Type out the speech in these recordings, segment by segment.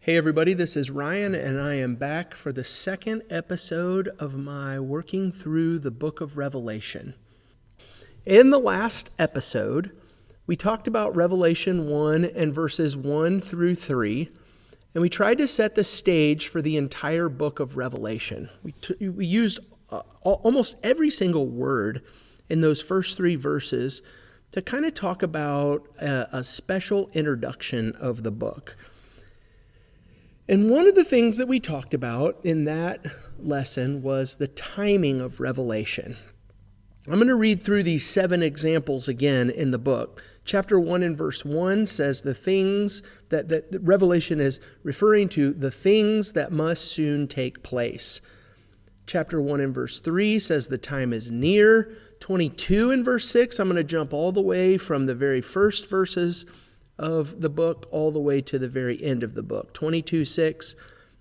Hey everybody, this is Ryan, and I am back for the second episode of my working through the book of Revelation. In the last episode, we talked about Revelation 1 and verses 1 through 3, and we tried to set the stage for the entire book of Revelation. We used almost every single word in those first three verses to kind of talk about a special introduction of the book. And one of the things that we talked about in that lesson was the timing of Revelation. I'm going to read through these 7 examples again in the book. Chapter 1 and verse 1 says the things that Revelation is referring to, the things that must soon take place. Chapter 1 and verse 3 says the time is near. 22 and verse 6, I'm going to jump all the way from the very first verses of the book all the way to the very end of the book. 22:6,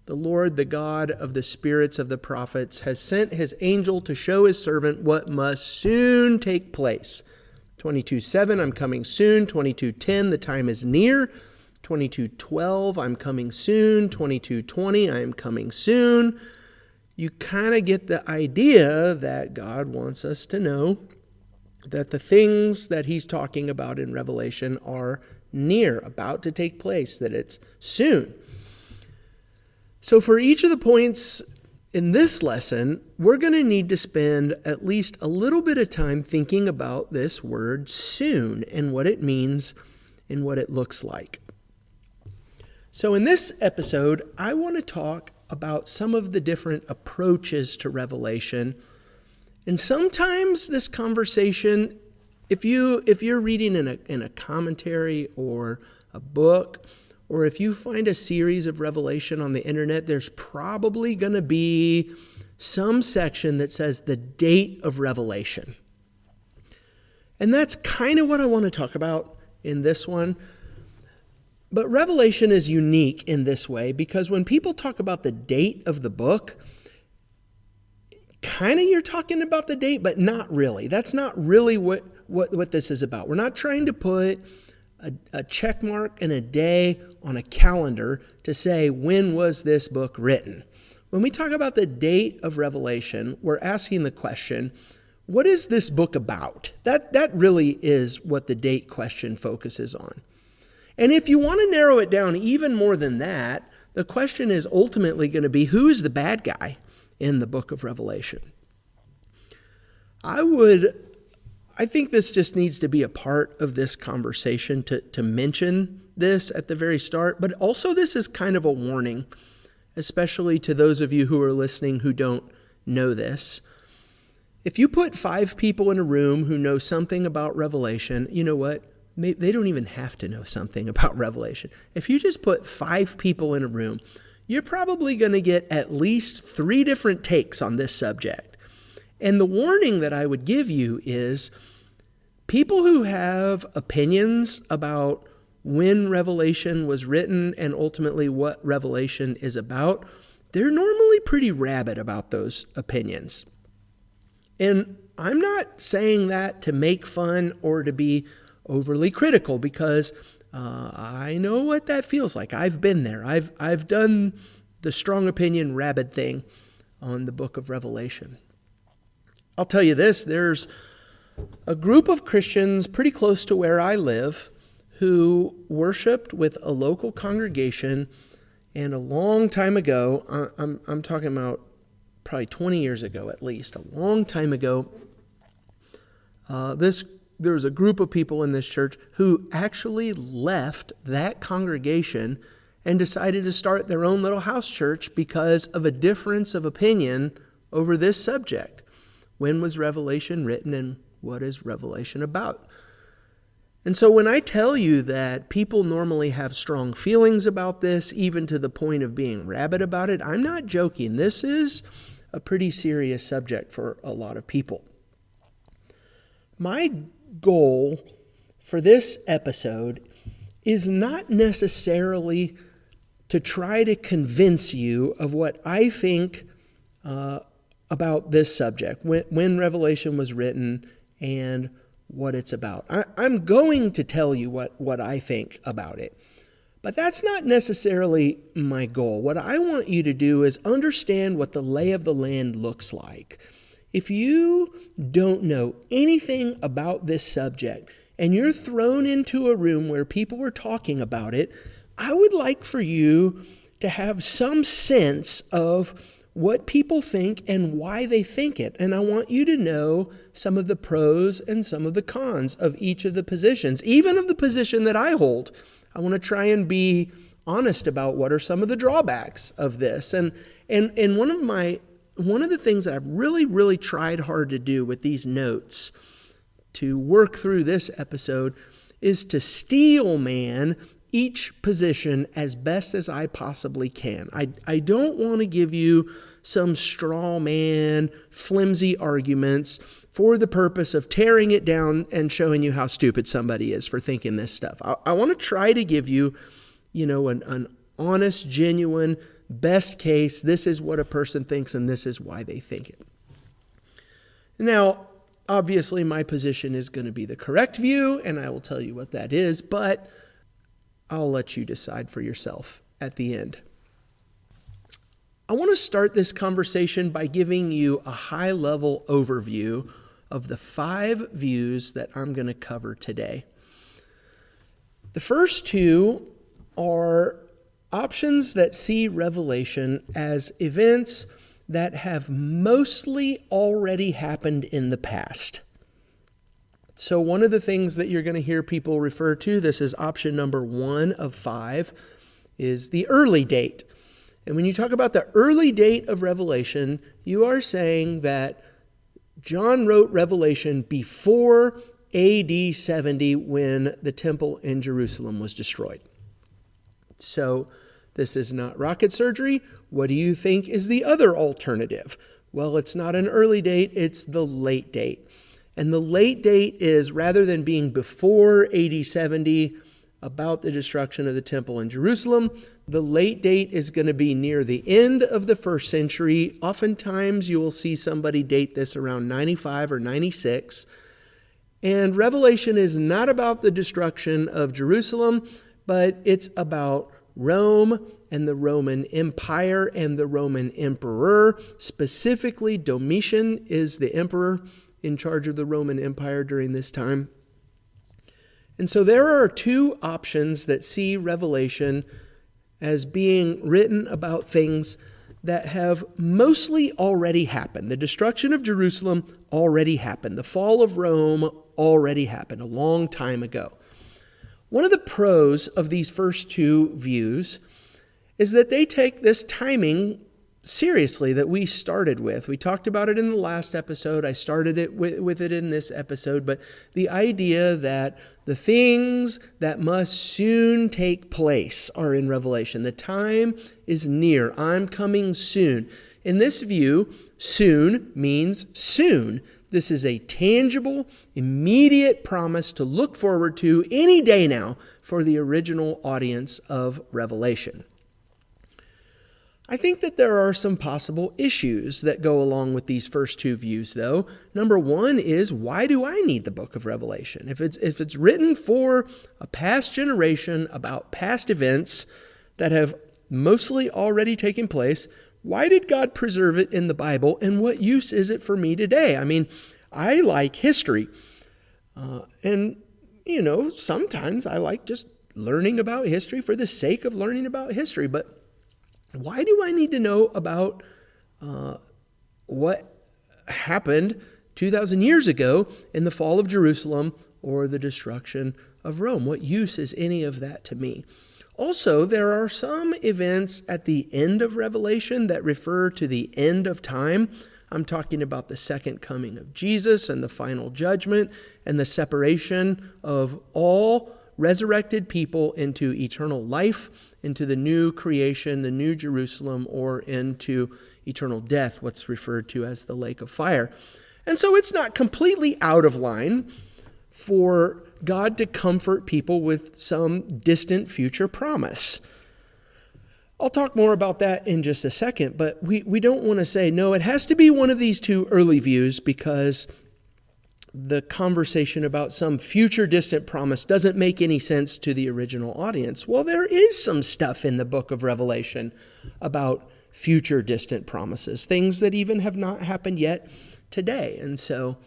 the Lord, the God of the spirits of the prophets, has sent his angel to show his servant what must soon take place. 22:7, I'm coming soon. 22:10, the time is near. 22:12, I'm coming soon. 22:20, I am coming soon. You kind of get the idea that God wants us to know that the things that he's talking about in Revelation are near, about to take place, that it's soon. So for each of the points in this lesson, we're going to need to spend at least a little bit of time thinking about this word soon and what it means and what it looks like. So in this episode, I want to talk about some of the different approaches to Revelation. And sometimes this conversation, if you're reading in a commentary or a book, or if you find a series of Revelation on the internet, there's probably going to be some section that says the date of Revelation. And that's kind of what I want to talk about in this one. But Revelation is unique in this way because when people talk about the date of the book, kind of you're talking about the date, but not really. That's not really what this is about. We're not trying to put a check mark and a day on a calendar to say, when was this book written? When we talk about the date of Revelation, we're asking the question, what is this book about? That really is what the date question focuses on. And if you want to narrow it down even more than that, the question is ultimately going to be, who is the bad guy in the book of Revelation? I think this just needs to be a part of this conversation to mention this at the very start, but also this is kind of a warning, especially to those of you who are listening who don't know this. If you put 5 people in a room who know something about Revelation, you know what? They don't even have to know something about Revelation. If you just put 5 people in a room, you're probably going to get at least 3 different takes on this subject. And the warning that I would give you is people who have opinions about when Revelation was written and ultimately what Revelation is about, they're normally pretty rabid about those opinions. And I'm not saying that to make fun or to be overly critical because I know what that feels like. I've been there. I've done the strong opinion rabid thing on the book of Revelation. I'll tell you this, there's a group of Christians pretty close to where I live who worshiped with a local congregation, and a long time ago, I'm talking about probably 20 years ago at least, a long time ago, there was a group of people in this church who actually left that congregation and decided to start their own little house church because of a difference of opinion over this subject. When was Revelation written and what is Revelation about? And so when I tell you that people normally have strong feelings about this, even to the point of being rabid about it, I'm not joking. This is a pretty serious subject for a lot of people. My goal for this episode is not necessarily to try to convince you of what I think about this subject, when Revelation was written and what it's about. I'm going to tell you what I think about it, But that's not necessarily my goal. What I want you to do is understand what the lay of the land looks like. If you don't know anything about this subject and you're thrown into a room where people are talking about it, I would like for you to have some sense of what people think and why they think it. And I want you to know some of the pros and some of the cons of each of the positions, even of the position that I hold. I want to try and be honest about what are some of the drawbacks of this. And one of the things that I've really tried hard to do with these notes to work through this episode is to steelman each position as best as I possibly can. I don't want to give you some straw man, flimsy arguments for the purpose of tearing it down and showing you how stupid somebody is for thinking this stuff. I want to try to give you, an honest, genuine, best case. This is what a person thinks and this is why they think it. Now, obviously my position is going to be the correct view, and I will tell you what that is, but I'll let you decide for yourself at the end. I want to start this conversation by giving you a high-level overview of the 5 views that I'm going to cover today. The first 2 are options that see Revelation as events that have mostly already happened in the past. So one of the things that you're going to hear people refer to, this is option number 1 of 5, is the early date. And when you talk about the early date of Revelation, you are saying that John wrote Revelation before AD 70 when the temple in Jerusalem was destroyed. So this is not rocket surgery. What do you think is the other alternative? Well, it's not an early date, it's the late date. And the late date is, rather than being before AD 70, about the destruction of the temple in Jerusalem, the late date is going to be near the end of the 1st century. Oftentimes you will see somebody date this around 95 or 96. And Revelation is not about the destruction of Jerusalem, but it's about Rome and the Roman Empire and the Roman emperor. Specifically, Domitian is the emperor in charge of the Roman Empire during this time. And so there are 2 options that see Revelation as being written about things that have mostly already happened. The destruction of Jerusalem already happened. The fall of Rome already happened a long time ago. One of the pros of these first 2 views is that they take this timing seriously that we started with. We talked about it in the last episode. I started it with it in this episode, but the idea that the things that must soon take place are in Revelation. The time is near. I'm coming soon. In this view, soon means soon. This is a tangible, immediate promise to look forward to any day now for the original audience of Revelation. I think that there are some possible issues that go along with these first 2 views, though. Number 1 is, why do I need the book of Revelation? If it's written for a past generation about past events that have mostly already taken place, why did God preserve it in the Bible, and what use is it for me today? I mean, I like history, and sometimes I like just learning about history for the sake of learning about history, but why do I need to know about what happened 2,000 years ago in the fall of Jerusalem or the destruction of Rome? What use is any of that to me? Also, there are some events at the end of Revelation that refer to the end of time. I'm talking about the second coming of Jesus and the final judgment and the separation of all resurrected people into eternal life, into the new creation, the new Jerusalem, or into eternal death, what's referred to as the lake of fire. And so it's not completely out of line for God to comfort people with some distant future promise. I'll talk more about that in just a second, but we don't want to say, no, it has to be one of these 2 early views because the conversation about some future distant promise doesn't make any sense to the original audience. Well, there is some stuff in the book of Revelation about future distant promises, things that even have not happened yet today. And so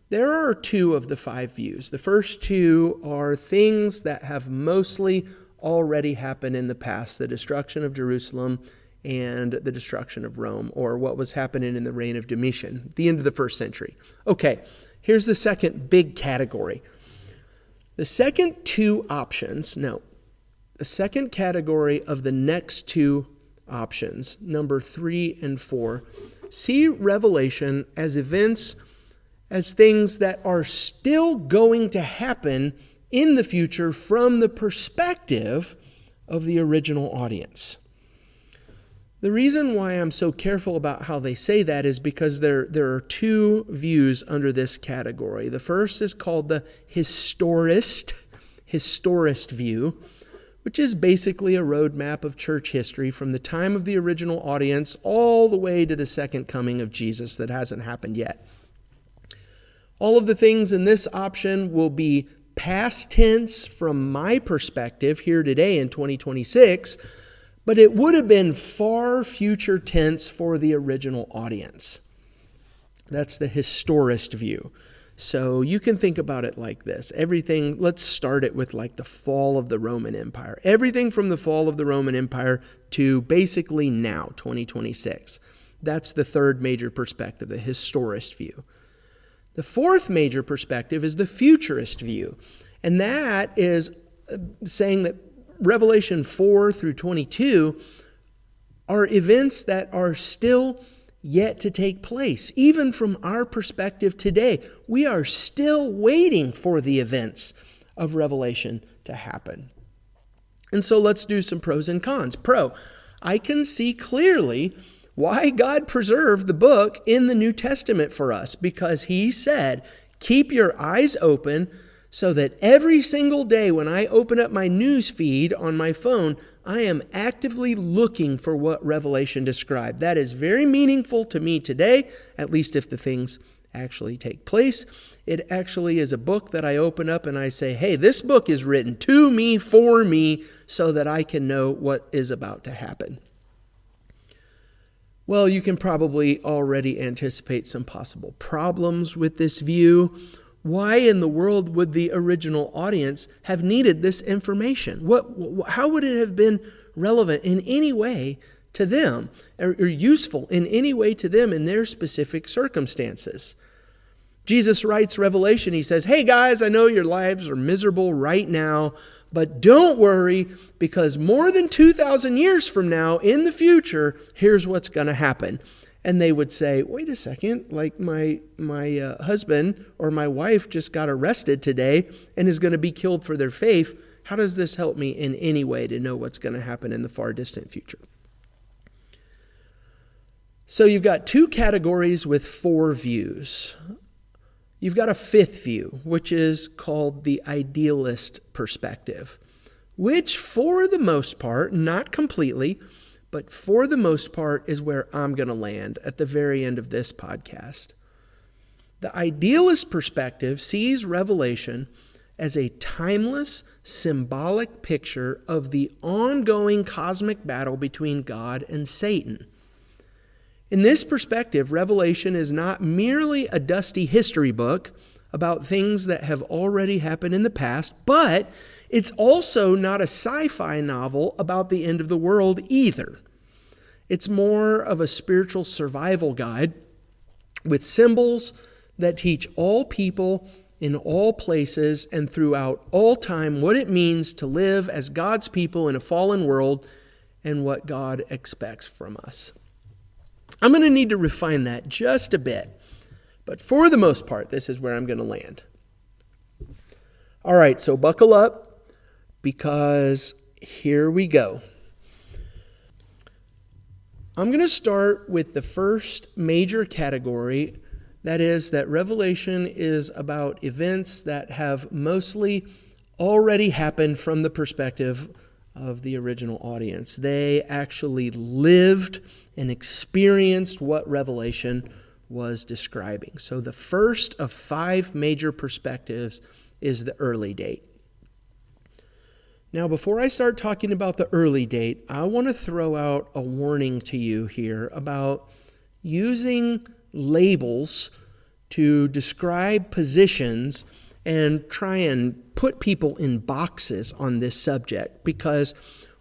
there are two of the five views. The first two are things that have mostly already happened in the past, the destruction of Jerusalem and the destruction of Rome, or what was happening in the reign of Domitian, the end of the first century. Okay, here's the second big category. The second category of the next two options, number 3 and 4, see Revelation as events, as things that are still going to happen in the future from the perspective of the original audience. The reason why I'm so careful about how they say that is because there are two views under this category. The first is called the historicist view, which is basically a roadmap of church history from the time of the original audience all the way to the second coming of Jesus that hasn't happened yet. All of the things in this option will be past tense from my perspective here today in 2026, but it would have been far future tense for the original audience. That's the historicist view. So you can think about it like this. Let's start it with like the fall of the Roman Empire. Everything from the fall of the Roman Empire to basically now, 2026. That's the third major perspective, the historicist view. The fourth major perspective is the futurist view. And that is saying that Revelation 4 through 22 are events that are still yet to take place. Even from our perspective today, we are still waiting for the events of Revelation to happen. And so let's do some pros and cons. Pro, I can see clearly why God preserved the book in the New Testament for us, because he said, keep your eyes open so that every single day when I open up my news feed on my phone, I am actively looking for what Revelation described. That is very meaningful to me today, at least if the things actually take place. It actually is a book that I open up and I say, hey, this book is written to me, for me, so that I can know what is about to happen. Well, you can probably already anticipate some possible problems with this view. Why in the world would the original audience have needed this information? How would it have been relevant in any way to them, or useful in any way to them in their specific circumstances? Jesus writes Revelation, he says, hey guys, I know your lives are miserable right now, but don't worry, because more than 2,000 years from now, in the future, here's what's going to happen. And they would say, wait a second, like my husband or my wife just got arrested today and is going to be killed for their faith. How does this help me in any way to know what's going to happen in the far distant future? So you've got two categories with four views. You've got a fifth view, which is called the idealist perspective, which for the most part, not completely, but for the most part is where I'm going to land at the very end of this podcast. The idealist perspective sees Revelation as a timeless, symbolic picture of the ongoing cosmic battle between God and Satan. In this perspective, Revelation is not merely a dusty history book about things that have already happened in the past, but it's also not a sci-fi novel about the end of the world either. It's more of a spiritual survival guide with symbols that teach all people in all places and throughout all time what it means to live as God's people in a fallen world and what God expects from us. I'm going to need to refine that just a bit, but for the most part, this is where I'm going to land. All right, so buckle up, because here we go. I'm going to start with the first major category, that is that Revelation is about events that have mostly already happened from the perspective of the original audience. They actually lived and experienced what Revelation was describing. So the first of 5 major perspectives is the early date. Now, before I start talking about the early date, I want to throw out a warning to you here about using labels to describe positions and try and put people in boxes on this subject. Because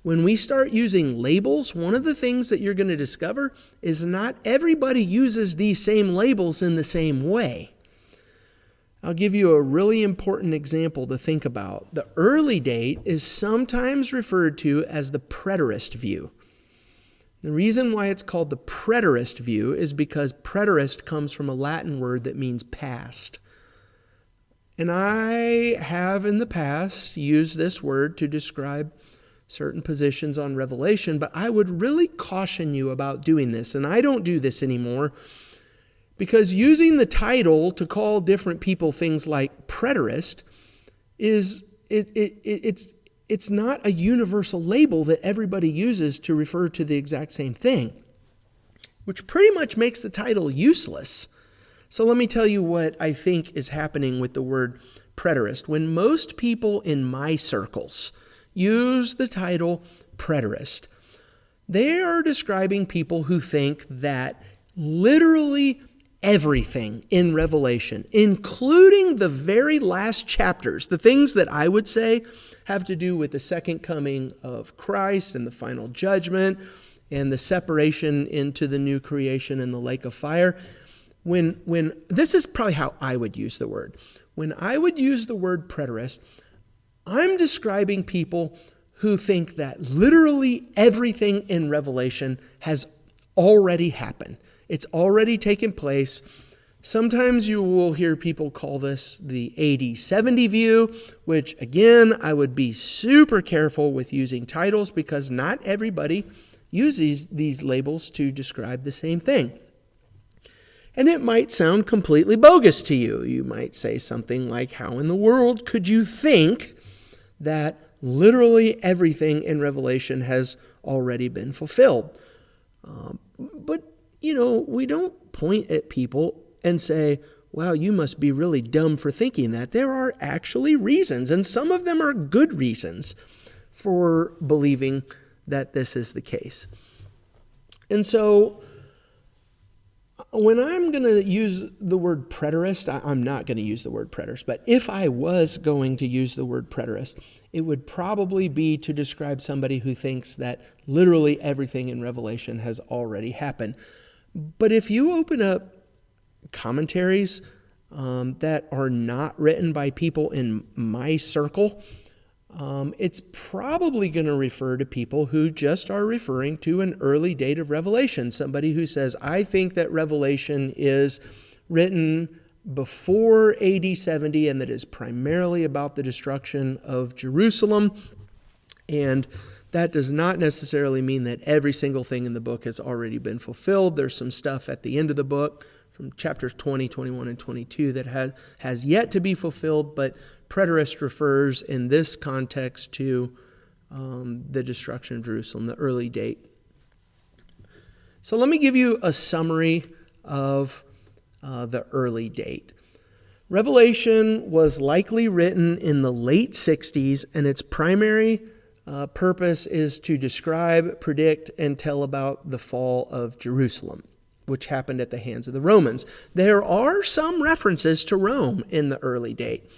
when we start using labels, one of the things that you're going to discover is not everybody uses these same labels in the same way. I'll give you a really important example to think about. The early date is sometimes referred to as the preterist view. The reason why it's called the preterist view is because preterist comes from a Latin word that means past. And I have in the past used this word to describe certain positions on Revelation, but I would really caution you about doing this, and I don't do this anymore. Because using the title to call different people things like preterist it's not a universal label that everybody uses to refer to the exact same thing, which pretty much makes the title useless. So let me tell you what I think is happening with the word preterist. When most people in my circles use the title preterist, they are describing people who think that literally everything in Revelation, including the very last chapters, the things that I would say have to do with the second coming of Christ and the final judgment and the separation into the new creation and the lake of fire. When this is probably how I would use the word. When I would use the word preterist, I'm describing people who think that literally everything in Revelation has already happened. It's already taken place. Sometimes you will hear people call this the AD 70 view, which again, I would be super careful with using titles because not everybody uses these labels to describe the same thing. And it might sound completely bogus to you. You might say something like, how in the world could you think that literally everything in Revelation has already been fulfilled? But we don't point at people and say, wow, you must be really dumb for thinking that. There are actually reasons, and some of them are good reasons for believing that this is the case. And so when I'm going to use the word preterist, I'm not going to use the word preterist, but if I was going to use the word preterist, it would probably be to describe somebody who thinks that literally everything in Revelation has already happened. But if you open up commentaries that are not written by people in my circle, it's probably going to refer to people who just are referring to an early date of Revelation. Somebody who says, I think that Revelation is written before AD 70 and that is primarily about the destruction of Jerusalem. And that does not necessarily mean that every single thing in the book has already been fulfilled. There's some stuff at the end of the book from chapters 20, 21, and 22 that has yet to be fulfilled, but preterist refers in this context to the destruction of Jerusalem, the early date. So let me give you a summary of the early date. Revelation was likely written in the late 60s, and its primary purpose is to describe, predict, and tell about the fall of Jerusalem, which happened at the hands of the Romans. There are some references to Rome in the early date.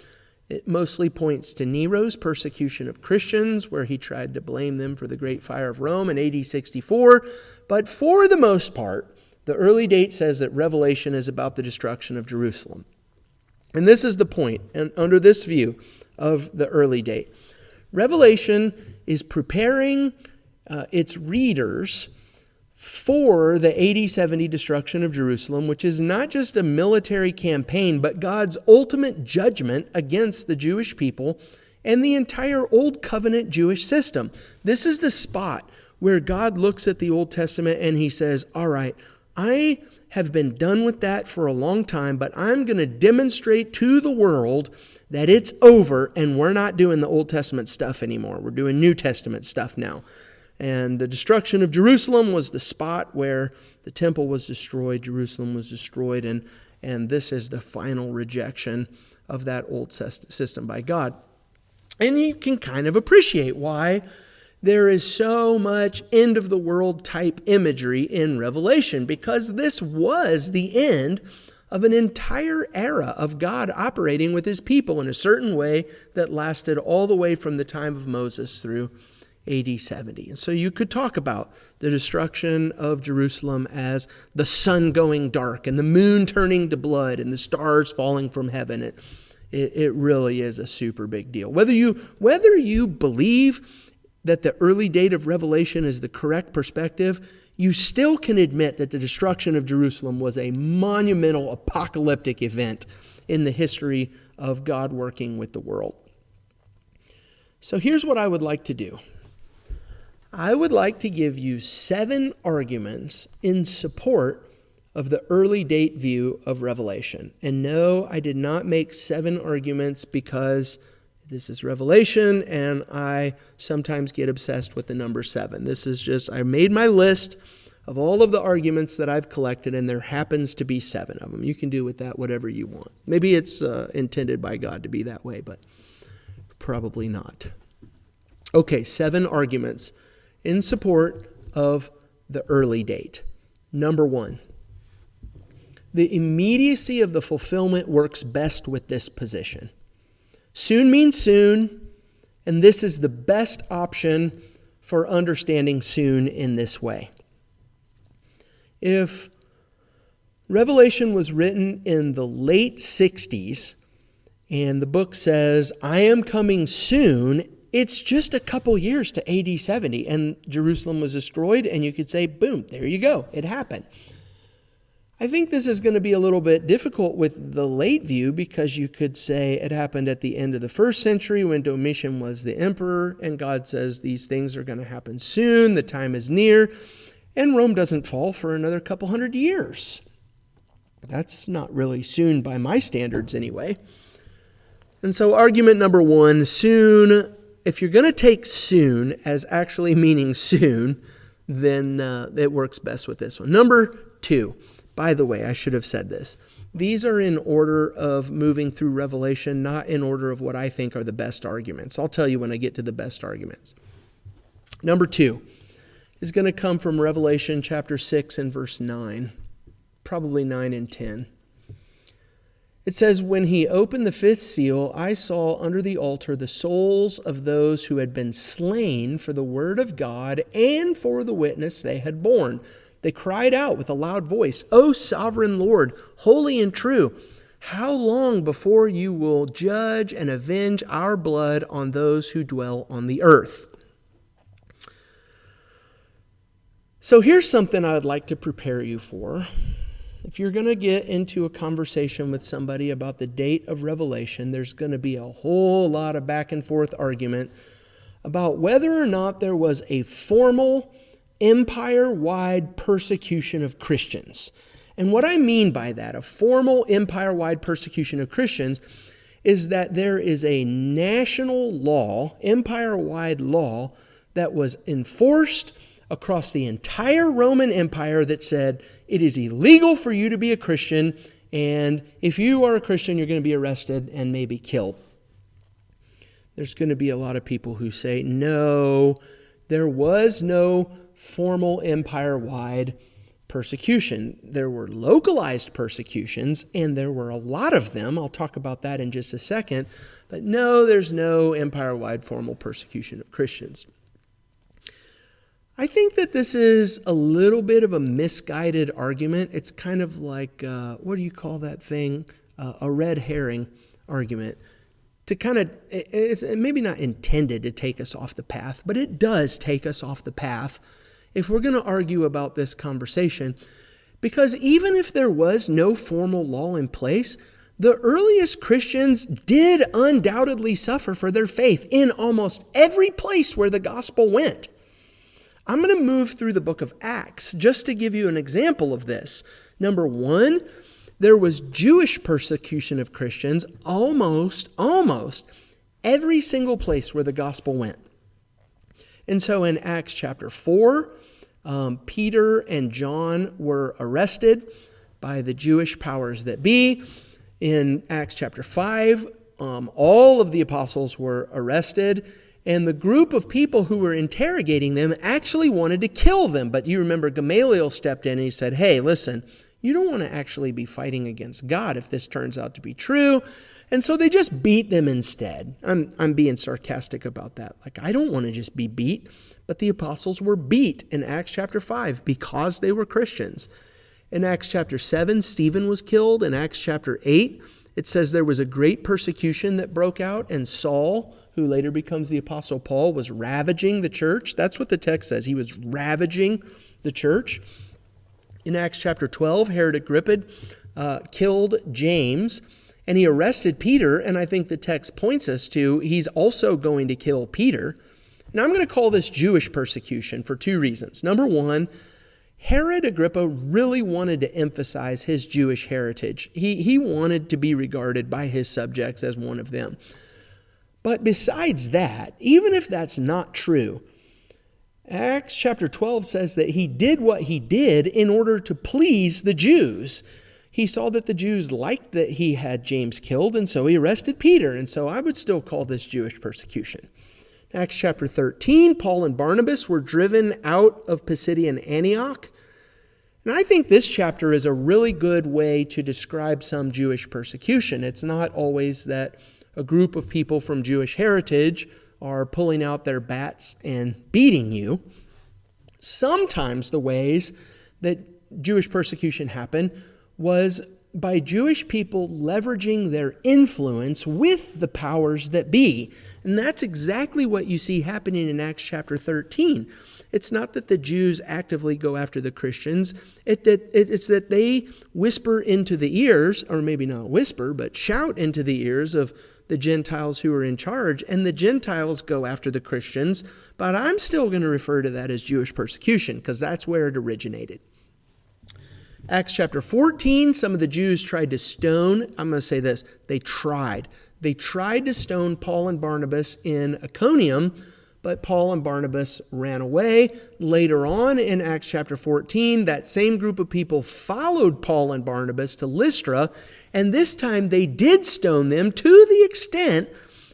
It mostly points to Nero's persecution of Christians, where he tried to blame them for the Great Fire of Rome in AD 64. But for the most part, the early date says that Revelation is about the destruction of Jerusalem. And this is the point, and under this view of the early date. Revelation is preparing its readers for the AD 70 destruction of Jerusalem, which is not just a military campaign, but God's ultimate judgment against the Jewish people and the entire Old Covenant Jewish system. This is the spot where God looks at the Old Testament and he says, all right, I have been done with that for a long time, but I'm going to demonstrate to the world that it's over and we're not doing the Old Testament stuff anymore. We're doing New Testament stuff now. And the destruction of Jerusalem was the spot where the temple was destroyed, Jerusalem was destroyed, and this is the final rejection of that old system by God. And you can kind of appreciate why there is so much end-of-the-world type imagery in Revelation, because this was the end of an entire era of God operating with his people in a certain way that lasted all the way from the time of Moses through AD 70. And so you could talk about the destruction of Jerusalem as the sun going dark and the moon turning to blood and the stars falling from heaven. It really is a super big deal. Whether you believe that the early date of Revelation is the correct perspective, you still can admit that the destruction of Jerusalem was a monumental apocalyptic event in the history of God working with the world. So here's what I would like to do. I would like to give you 7 arguments in support of the early date view of Revelation. And no, I did not make 7 arguments because this is Revelation, and I sometimes get obsessed with the number 7. This is just, I made my list of all of the arguments that I've collected, and there happens to be 7 of them. You can do with that whatever you want. Maybe it's intended by God to be that way, but probably not. Okay, 7 arguments in support of the early date. Number 1, the immediacy of the fulfillment works best with this position. Soon means soon, and this is the best option for understanding soon in this way. If Revelation was written in the late 60s, and the book says, I am coming soon, it's just a couple years to AD 70, and Jerusalem was destroyed, and you could say, boom, there you go, it happened. I think this is going to be a little bit difficult with the late view, because you could say it happened at the end of the 1st century when Domitian was the emperor, and God says these things are going to happen soon, the time is near, and Rome doesn't fall for another couple hundred years. That's not really soon by my standards anyway. And so argument number 1, soon, if you're going to take soon as actually meaning soon, then it works best with this one. Number 2. By the way, I should have said this. These are in order of moving through Revelation, not in order of what I think are the best arguments. I'll tell you when I get to the best arguments. Number 2 is going to come from Revelation chapter 6 and verse 9, probably 9 and 10. It says, when he opened the 5th seal, I saw under the altar the souls of those who had been slain for the word of God and for the witness they had borne. They cried out with a loud voice, O sovereign Lord, holy and true, how long before you will judge and avenge our blood on those who dwell on the earth? So here's something I would like to prepare you for. If you're going to get into a conversation with somebody about the date of Revelation, there's going to be a whole lot of back and forth argument about whether or not there was a formal empire-wide persecution of Christians. And what I mean by that, a formal empire-wide persecution of Christians, is that there is a national law, empire-wide law, that was enforced across the entire Roman Empire that said it is illegal for you to be a Christian, and if you are a Christian, you're going to be arrested and maybe killed. There's going to be a lot of people who say, no, there was no formal empire-wide persecution. There were localized persecutions, and there were a lot of them. I'll talk about that in just a second. But no, there's no empire-wide formal persecution of Christians. I think that this is a little bit of a misguided argument. It's kind of like, what do you call that thing? A red herring argument. To kind of, it's maybe not intended to take us off the path, but it does take us off the path if we're going to argue about this conversation. Because even if there was no formal law in place, the earliest Christians did undoubtedly suffer for their faith in almost every place where the gospel went. I'm going to move through the book of Acts just to give you an example of this. Number 1, there was Jewish persecution of Christians almost every single place where the gospel went. And so in Acts chapter 4, Peter and John were arrested by the Jewish powers that be. In Acts chapter 5, all of the apostles were arrested, and the group of people who were interrogating them actually wanted to kill them. But you remember Gamaliel stepped in and he said, hey, listen, you don't want to actually be fighting against God if this turns out to be true. And so they just beat them instead. I'm being sarcastic about that. Like, I don't want to just be beat, but the apostles were beat in Acts chapter 5 because they were Christians. In Acts chapter 7, Stephen was killed. In Acts chapter 8, it says there was a great persecution that broke out, and Saul, who later becomes the Apostle Paul, was ravaging the church. That's what the text says. He was ravaging the church. In Acts chapter 12, Herod Agrippa killed James, and he arrested Peter, and I think the text points us to he's also going to kill Peter. And I'm going to call this Jewish persecution for two reasons. Number one, Herod Agrippa really wanted to emphasize his Jewish heritage. He wanted to be regarded by his subjects as one of them. But besides that, even if that's not true, Acts chapter 12 says that he did what he did in order to please the Jews. He saw that the Jews liked that he had James killed, and so he arrested Peter. And so I would still call this Jewish persecution. Acts chapter 13, Paul and Barnabas were driven out of Pisidian Antioch. And I think this chapter is a really good way to describe some Jewish persecution. It's not always that a group of people from Jewish heritage are pulling out their bats and beating you. Sometimes the ways that Jewish persecution happened was by Jewish people leveraging their influence with the powers that be. And that's exactly what you see happening in Acts chapter 13. It's not that the Jews actively go after the Christians. It's that they whisper into the ears, or maybe not whisper, but shout into the ears of the Gentiles who are in charge, and the Gentiles go after the Christians. But I'm still going to refer to that as Jewish persecution because that's where it originated. Acts chapter 14, some of the Jews tried to stone, I'm going to say this, they tried to stone Paul and Barnabas in Iconium, but Paul and Barnabas ran away. Later on in Acts chapter 14, that same group of people followed Paul and Barnabas to Lystra, and this time they did stone them to the extent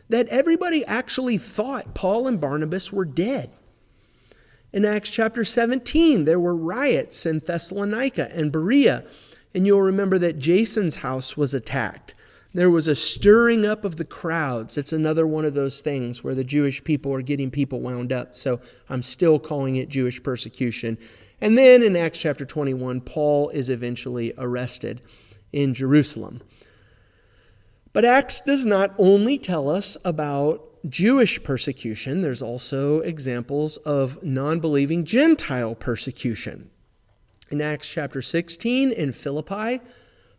that everybody actually thought Paul and Barnabas were dead. In Acts chapter 17, there were riots in Thessalonica and Berea, and you'll remember that Jason's house was attacked. There was a stirring up of the crowds. It's another one of those things where the Jewish people are getting people wound up, so I'm still calling it Jewish persecution. And then in Acts chapter 21, Paul is eventually arrested in Jerusalem. But Acts does not only tell us about Jewish persecution, there's also examples of non-believing Gentile persecution. In Acts chapter 16 in Philippi,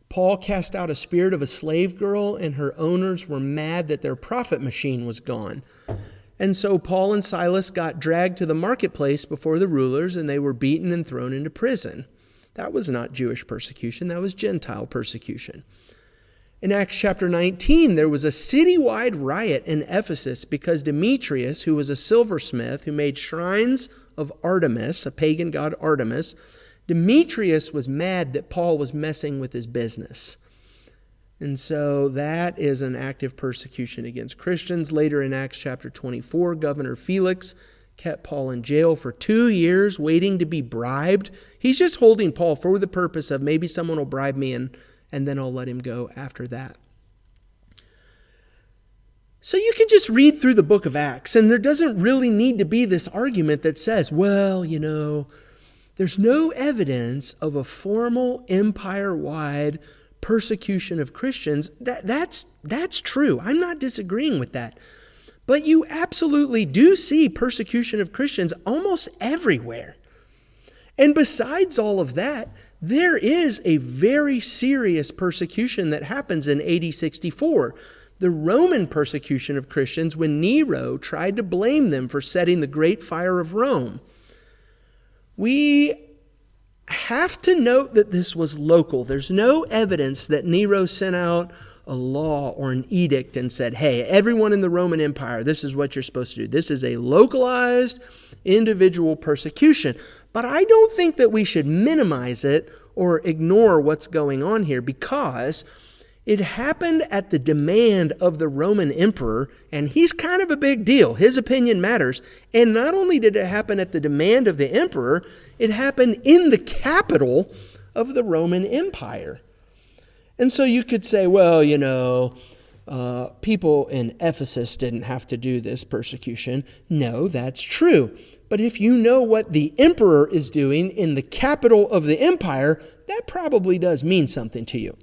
Paul cast out a spirit of a slave girl, and her owners were mad that their profit machine was gone. And so Paul and Silas got dragged to the marketplace before the rulers, and they were beaten and thrown into prison. That was not Jewish persecution, that was Gentile persecution. In Acts chapter 19, there was a citywide riot in Ephesus because Demetrius, who was a silversmith who made shrines of Artemis, a pagan god Artemis, Demetrius was mad that Paul was messing with his business. And so that is an active persecution against Christians. Later in Acts chapter 24, Governor Felix kept Paul in jail for 2 years waiting to be bribed. He's just holding Paul for the purpose of maybe someone will bribe me and then I'll let him go after that. So you can just read through the book of Acts, and there doesn't really need to be this argument that says, well, there's no evidence of a formal empire-wide persecution of Christians. That's true. I'm not disagreeing with that. But you absolutely do see persecution of Christians almost everywhere. And besides all of that, there is a very serious persecution that happens in AD 64. The Roman persecution of Christians when Nero tried to blame them for setting the Great Fire of Rome. We have to note that this was local. There's no evidence that Nero sent out law or an edict and said, hey, everyone in the Roman Empire, this is what you're supposed to do. This is a localized individual persecution. But I don't think that we should minimize it or ignore what's going on here, because it happened at the demand of the Roman emperor, and he's kind of a big deal. His opinion matters. And not only did it happen at the demand of the emperor, it happened in the capital of the Roman Empire. And so you could say, well, people in Ephesus didn't have to do this persecution. No, that's true. But if you know what the emperor is doing in the capital of the empire, that probably does mean something to you.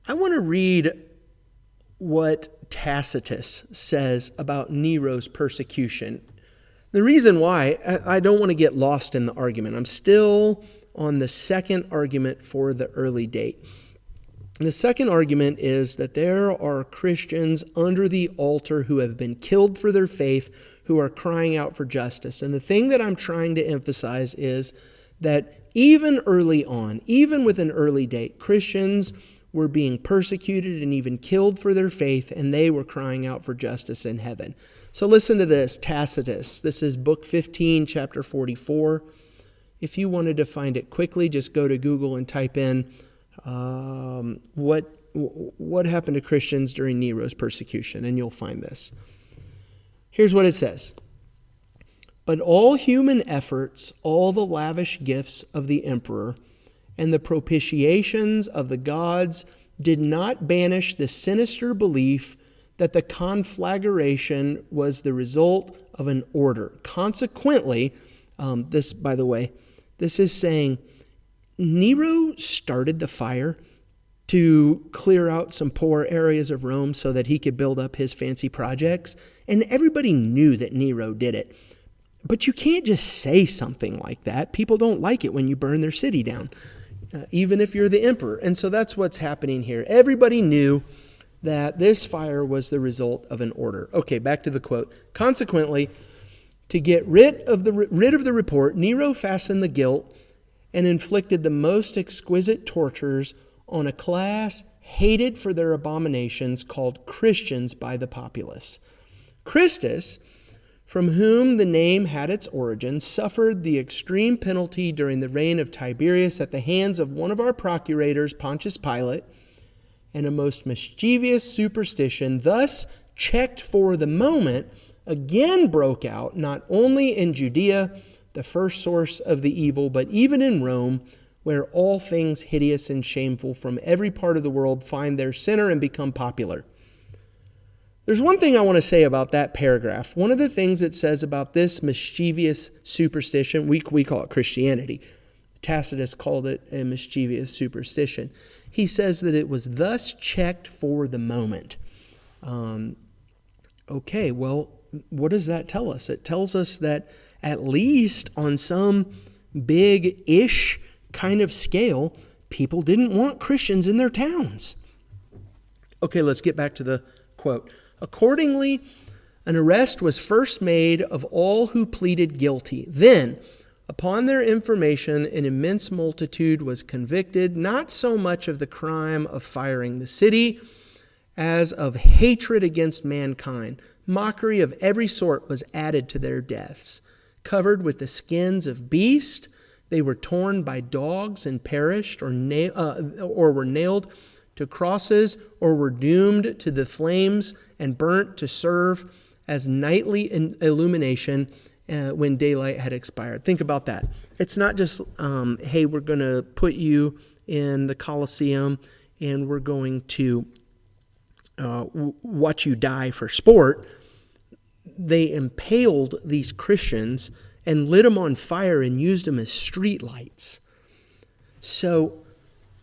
I want to read what Tacitus says about Nero's persecution. The reason why, I don't want to get lost in the argument. I'm still on the second argument for the early date. And the second argument is that there are Christians under the altar who have been killed for their faith, who are crying out for justice. And the thing that I'm trying to emphasize is that even early on, even with an early date, Christians were being persecuted and even killed for their faith, and they were crying out for justice in heaven. So listen to this, Tacitus. This is book 15, chapter 44. If you wanted to find it quickly, just go to Google and type in what happened to Christians during Nero's persecution, and you'll find this. Here's what it says. But all human efforts, all the lavish gifts of the emperor, and the propitiations of the gods did not banish the sinister belief that the conflagration was the result of an order. Consequently, this is saying Nero started the fire to clear out some poor areas of Rome so that he could build up his fancy projects. And everybody knew that Nero did it. But you can't just say something like that. People don't like it when you burn their city down, even if you're the emperor. And so that's what's happening here. Everybody knew that this fire was the result of an order. Okay, back to the quote. Consequently, to get rid of the report, Nero fastened the guilt and inflicted the most exquisite tortures on a class hated for their abominations called Christians by the populace. Christus, from whom the name had its origin, suffered the extreme penalty during the reign of Tiberius at the hands of one of our procurators, Pontius Pilate, and a most mischievous superstition, thus checked for the moment, again broke out, not only in Judea, the first source of the evil, but even in Rome, where all things hideous and shameful from every part of the world find their center and become popular. There's one thing I want to say about that paragraph. One of the things it says about this mischievous superstition, we call it Christianity. Tacitus called it a mischievous superstition. He says that it was thus checked for the moment. Okay, well, what does that tell us? It tells us that at least on some big-ish kind of scale, people didn't want Christians in their towns. Okay, let's get back to the quote. Accordingly, an arrest was first made of all who pleaded guilty. Then, upon their information, an immense multitude was convicted, not so much of the crime of firing the city as of hatred against mankind. Mockery of every sort was added to their deaths. Covered with the skins of beasts, they were torn by dogs and perished, or were nailed to crosses, or were doomed to the flames and burnt to serve as nightly illumination when daylight had expired. Think about that. It's not just, hey, we're going to put you in the Colosseum and we're going to watch you die for sport. They impaled these Christians and lit them on fire and used them as street lights. So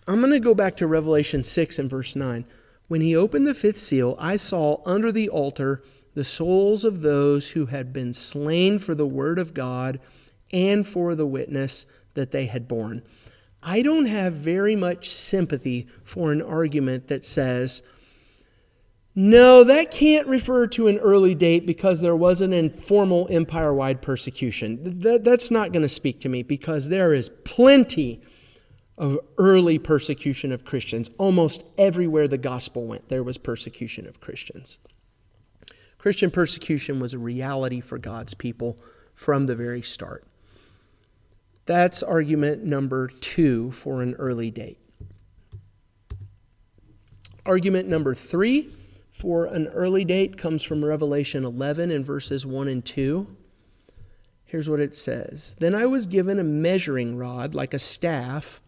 I'm going to go back to Revelation 6 and verse 9. When he opened the fifth seal, I saw under the altar the souls of those who had been slain for the word of God and for the witness that they had borne. I don't have very much sympathy for an argument that says, no, that can't refer to an early date because there was an informal empire-wide persecution. That's not going to speak to me because there is plenty of early persecution of Christians. Almost everywhere the gospel went, there was persecution of Christians. Christian persecution was a reality for God's people from the very start. That's argument number 2 for an early date. Argument number 3 for an early date comes from Revelation 11 in verses 1 and 2. Here's what it says. Then I was given a measuring rod like a staff,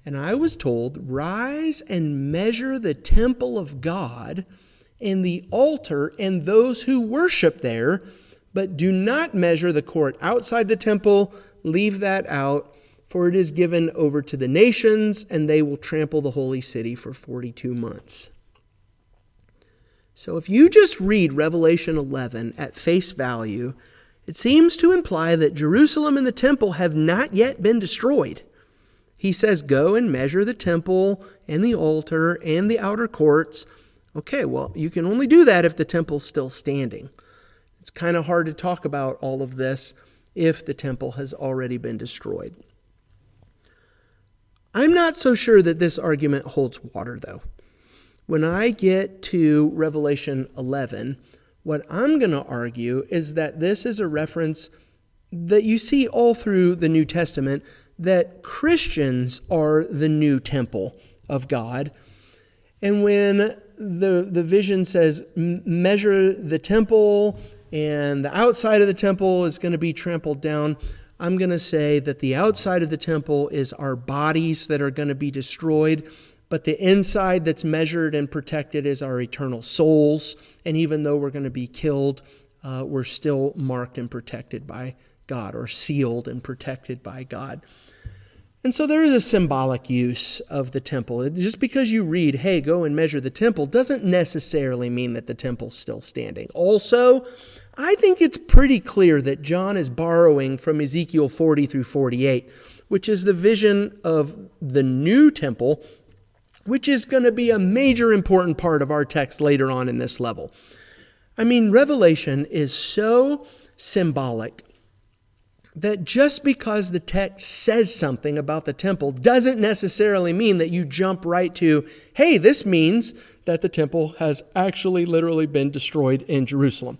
and I was told, rise and measure the temple of God and the altar and those who worship there, but do not measure the court outside the temple. Leave that out, for it is given over to the nations, and they will trample the holy city for 42 months. So if you just read Revelation 11 at face value, it seems to imply that Jerusalem and the temple have not yet been destroyed. He says, go and measure the temple and the altar and the outer courts. Okay, well, you can only do that if the temple's still standing. It's kind of hard to talk about all of this if the temple has already been destroyed. I'm not so sure that this argument holds water, though. When I get to Revelation 11, what I'm going to argue is that this is a reference that you see all through the New Testament, that Christians are the new temple of God. And when the vision says, measure the temple, and the outside of the temple is going to be trampled down, I'm going to say that the outside of the temple is our bodies that are going to be destroyed, but the inside that's measured and protected is our eternal souls. And even though we're going to be killed, we're still marked and protected by God, or sealed and protected by God. And so there is a symbolic use of the temple. Just because you read, hey, go and measure the temple, doesn't necessarily mean that the temple's still standing. Also, I think it's pretty clear that John is borrowing from Ezekiel 40 through 48, which is the vision of the new temple, which is going to be a major important part of our text later on in this level. I mean, Revelation is so symbolic that just because the text says something about the temple doesn't necessarily mean that you jump right to, hey, this means that the temple has actually literally been destroyed in Jerusalem,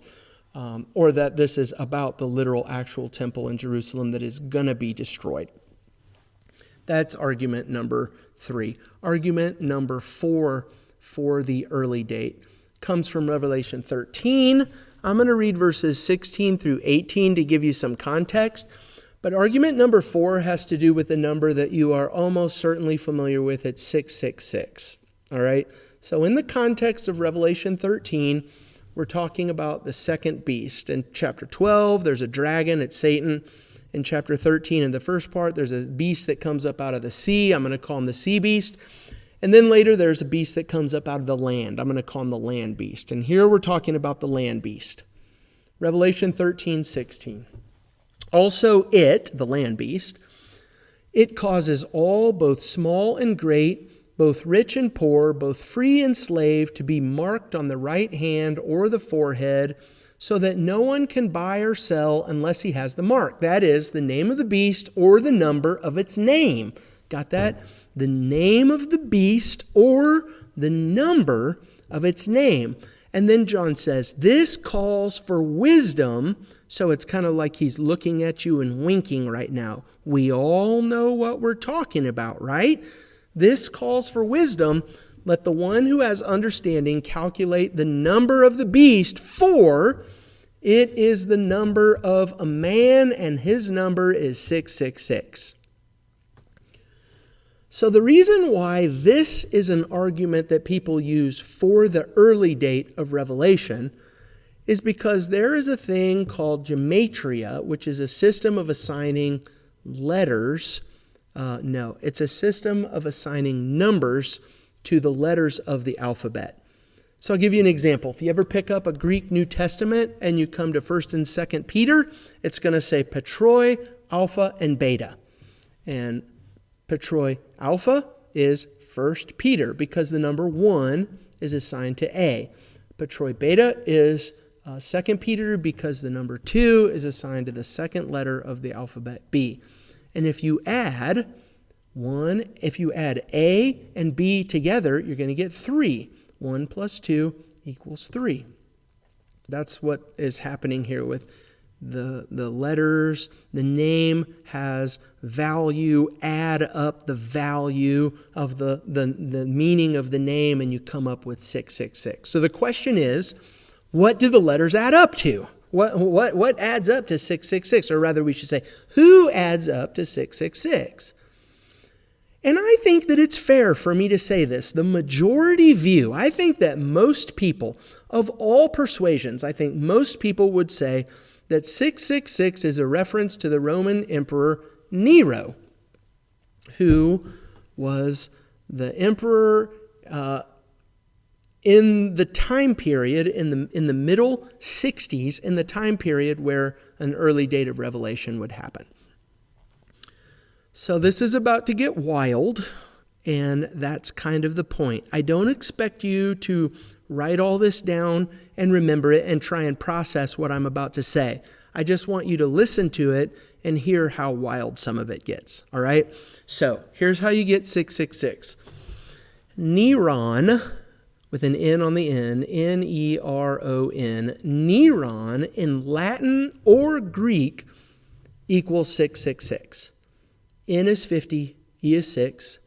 or that this is about the literal actual temple in Jerusalem that is going to be destroyed. That's argument number 3. Argument number 4 for the early date comes from Revelation 13. I'm going to read verses 16 through 18 to give you some context. But argument number 4 has to do with the number that you are almost certainly familiar with. It's 666. All right? So in the context of Revelation 13, we're talking about the second beast. In chapter 12, there's a dragon. It's Satan. In chapter 13, in the first part, there's a beast that comes up out of the sea. I'm going to call him the sea beast. And then later there's a beast that comes up out of the land. I'm going to call him the land beast. And here we're talking about the land beast. Revelation 13:16. Also it, the land beast, it causes all, both small and great, both rich and poor, both free and slave, to be marked on the right hand or the forehead, so that no one can buy or sell unless he has the mark. That is, the name of the beast or the number of its name. Got that? The name of the beast or the number of its name. And then John says, this calls for wisdom. So it's kind of like he's looking at you and winking right now. We all know what we're talking about, right? This calls for wisdom. Let the one who has understanding calculate the number of the beast, for it is the number of a man, and his number is 666. So the reason why this is an argument that people use for the early date of Revelation is because there is a thing called gematria, which is a system of assigning letters. It's a system of assigning numbers to the letters of the alphabet. So I'll give you an example. If you ever pick up a Greek New Testament and you come to 1st and 2nd Peter, it's going to say Petroi, Alpha, and Beta. And Petroi Alpha is 1st Peter because the number 1 is assigned to A. Petroi Beta is 2nd Peter because the number 2 is assigned to the second letter of the alphabet B. And if you add 1, if you add A and B together, you're going to get 3. 1 plus 2 equals 3. That's what is happening here with the letters. The name has value. Add up the value of the meaning of the name, and you come up with 666. So the question is, what do the letters add up to? What adds up to 666? Or rather, we should say, who adds up to 666? And I think that it's fair for me to say this. The majority view, I think that most people of all persuasions, I think most people would say that 666 is a reference to the Roman Emperor Nero, who was the emperor in the time period, in the middle 60s, in the time period where an early date of Revelation would happen. So this is about to get wild, and that's kind of the point. I don't expect you to write all this down and remember it and try and process what I'm about to say. I just want you to listen to it and hear how wild some of it gets, all right? So here's how you get 666. Neron, with an N on the end, N-E-R-O-N, Neron in Latin or Greek equals 666. N is 50, E is 6,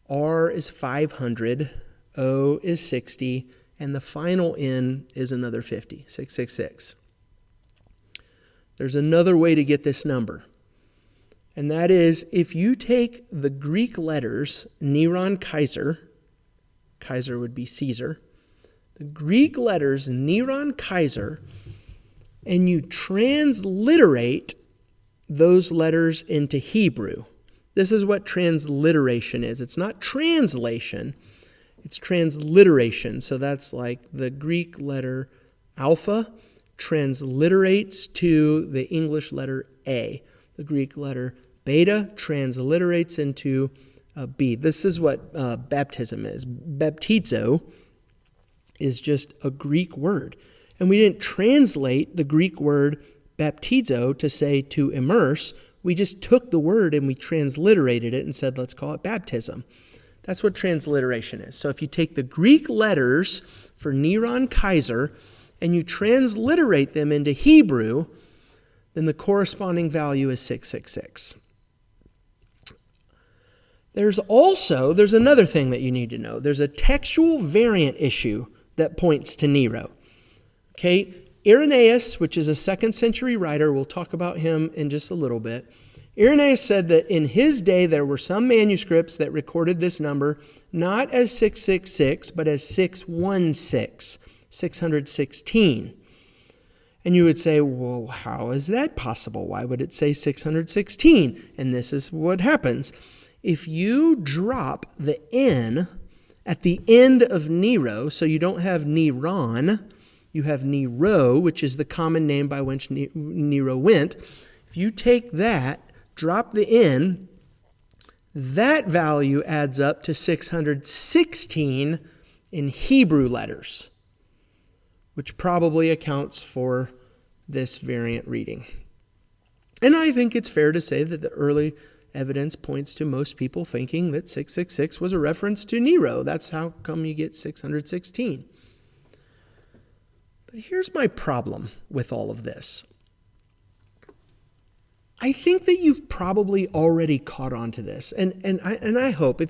R is 500, O is 60, and the final N is another 50, 666. There's another way to get this number, and that is if you take the Greek letters, Neron Kaiser, Kaiser would be Caesar, the Greek letters Neron Kaiser, and you transliterate those letters into Hebrew. This is what transliteration is. It's not translation, it's transliteration. So that's like the Greek letter alpha transliterates to the English letter A. The Greek letter beta transliterates into B. This is what baptism is. Baptizo is just a Greek word. And we didn't translate the Greek word baptizo to say to immerse. We just took the word and we transliterated it and said, let's call it baptism. That's what transliteration is. So if you take the Greek letters for Neron Kaiser and you transliterate them into Hebrew, then the corresponding value is 666. There's another thing that you need to know. There's a textual variant issue that points to Nero. Okay, Irenaeus, which is a 2nd century writer, we'll talk about him in just a little bit. Irenaeus said that in his day there were some manuscripts that recorded this number not as 666, but as 616, 616. And you would say, well, how is that possible? Why would it say 616? And this is what happens. If you drop the N at the end of Nero, so you don't have Neron, you have Nero, which is the common name by which Nero went. If you take that, drop the N, that value adds up to 616 in Hebrew letters, which probably accounts for this variant reading. And I think it's fair to say that the early evidence points to most people thinking that 666 was a reference to Nero. That's how come you get 616. But here's my problem with all of this. I think that you've probably already caught on to this. And I hope,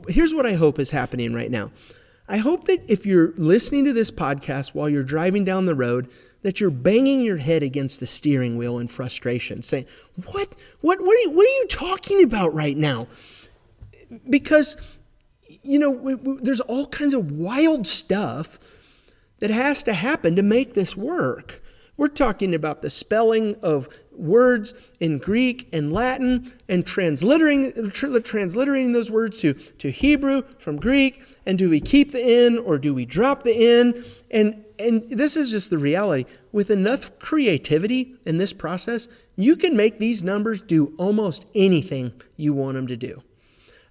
here's what I hope is happening right now. I hope that if you're listening to this podcast while you're driving down the road, that you're banging your head against the steering wheel in frustration, saying, what are you talking about right now? Because, there's all kinds of wild stuff that has to happen to make this work. We're talking about the spelling of words in Greek and Latin and transliterating those words to Hebrew from Greek. And do we keep the N or do we drop the N? And this is just the reality. With enough creativity in this process, you can make these numbers do almost anything you want them to do.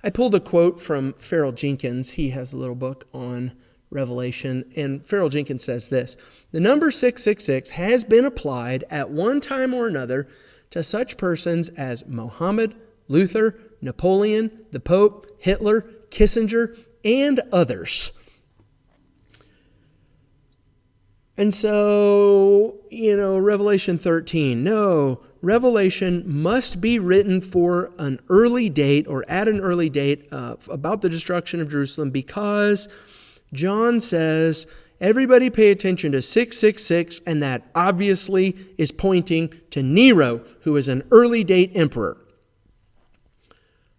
I pulled a quote from Farrell Jenkins. He has a little book on Revelation, and Farrell Jenkins says this: the number 666 has been applied at one time or another to such persons as Muhammad, Luther, Napoleon, the Pope, Hitler, Kissinger, and others. And so, Revelation 13, no, Revelation must be written for an early date or at an early date about the destruction of Jerusalem, because John says, everybody pay attention to 666, and that obviously is pointing to Nero, who is an early date emperor.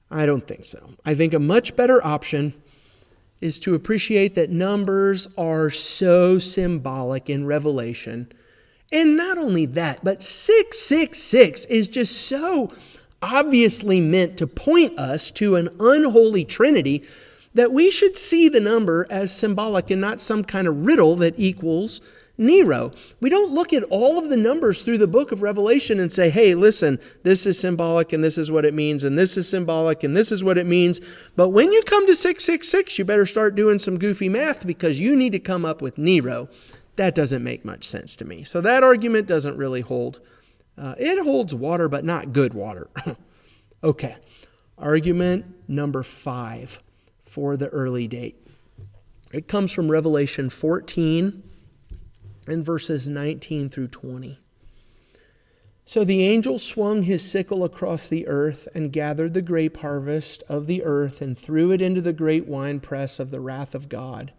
I don't think so. I think a much better option is to appreciate that numbers are so symbolic in Revelation. And not only that, but 666 is just so obviously meant to point us to an unholy trinity that we should see the number as symbolic and not some kind of riddle that equals Nero. We don't look at all of the numbers through the book of Revelation and say, hey, listen, this is symbolic and this is what it means, and this is symbolic and this is what it means. But when you come to 666, you better start doing some goofy math because you need to come up with Nero. That doesn't make much sense to me. So that argument doesn't really hold. It holds water, but not good water. Okay, argument number 5 for the early date. It comes from Revelation 14 and verses 19 through 20. So the angel swung his sickle across the earth and gathered the grape harvest of the earth and threw it into the great winepress of the wrath of God.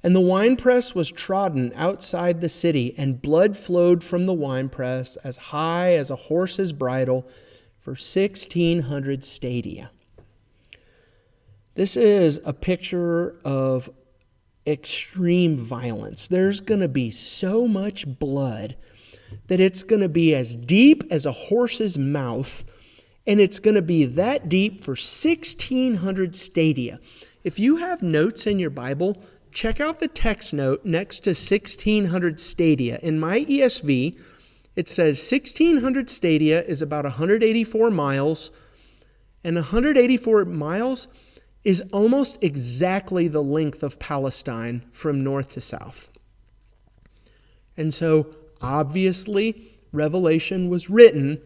And the winepress was trodden outside the city, and blood flowed from the winepress as high as a horse's bridle for 1,600 stadia. This is a picture of extreme violence. There's going to be so much blood that it's going to be as deep as a horse's mouth, and it's going to be that deep for 1,600 stadia. If you have notes in your Bible, check out the text note next to 1,600 stadia. In my ESV, it says 1,600 stadia is about 184 miles, and 184 miles is almost exactly the length of Palestine from north to south. And so, obviously, Revelation was written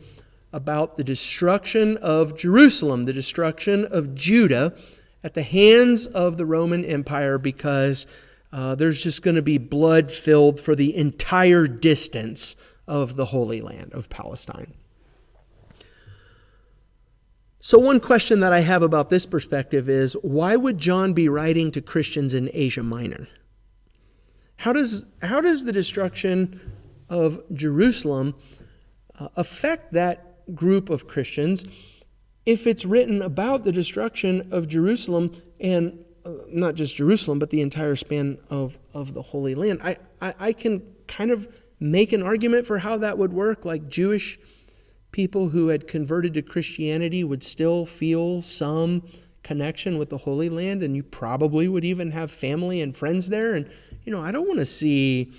about the destruction of Jerusalem, the destruction of Judah at the hands of the Roman Empire, because there's just going to be blood filled for the entire distance of the Holy Land of Palestine. So one question that I have about this perspective is, why would John be writing to Christians in Asia Minor? How does the destruction of Jerusalem affect that group of Christians if it's written about the destruction of Jerusalem, and not just Jerusalem, but the entire span of the Holy Land? I can kind of make an argument for how that would work, like Jewish people who had converted to Christianity would still feel some connection with the Holy Land, and you probably would even have family and friends there. And, I don't want to see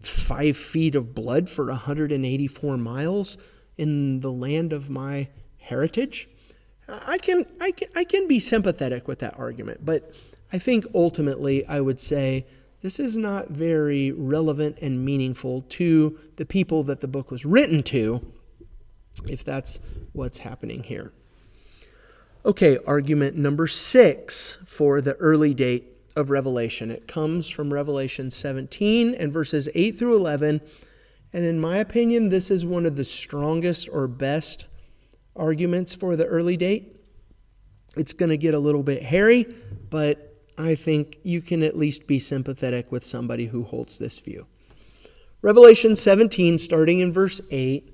5 feet of blood for 184 miles in the land of my heritage. I can be sympathetic with that argument, but I think ultimately I would say this is not very relevant and meaningful to the people that the book was written to, if that's what's happening here. Okay, argument number 6 for the early date of Revelation. It comes from Revelation 17 and verses 8 through 11. And in my opinion, this is one of the strongest or best arguments for the early date. It's going to get a little bit hairy, but I think you can at least be sympathetic with somebody who holds this view. Revelation 17, starting in verse 8.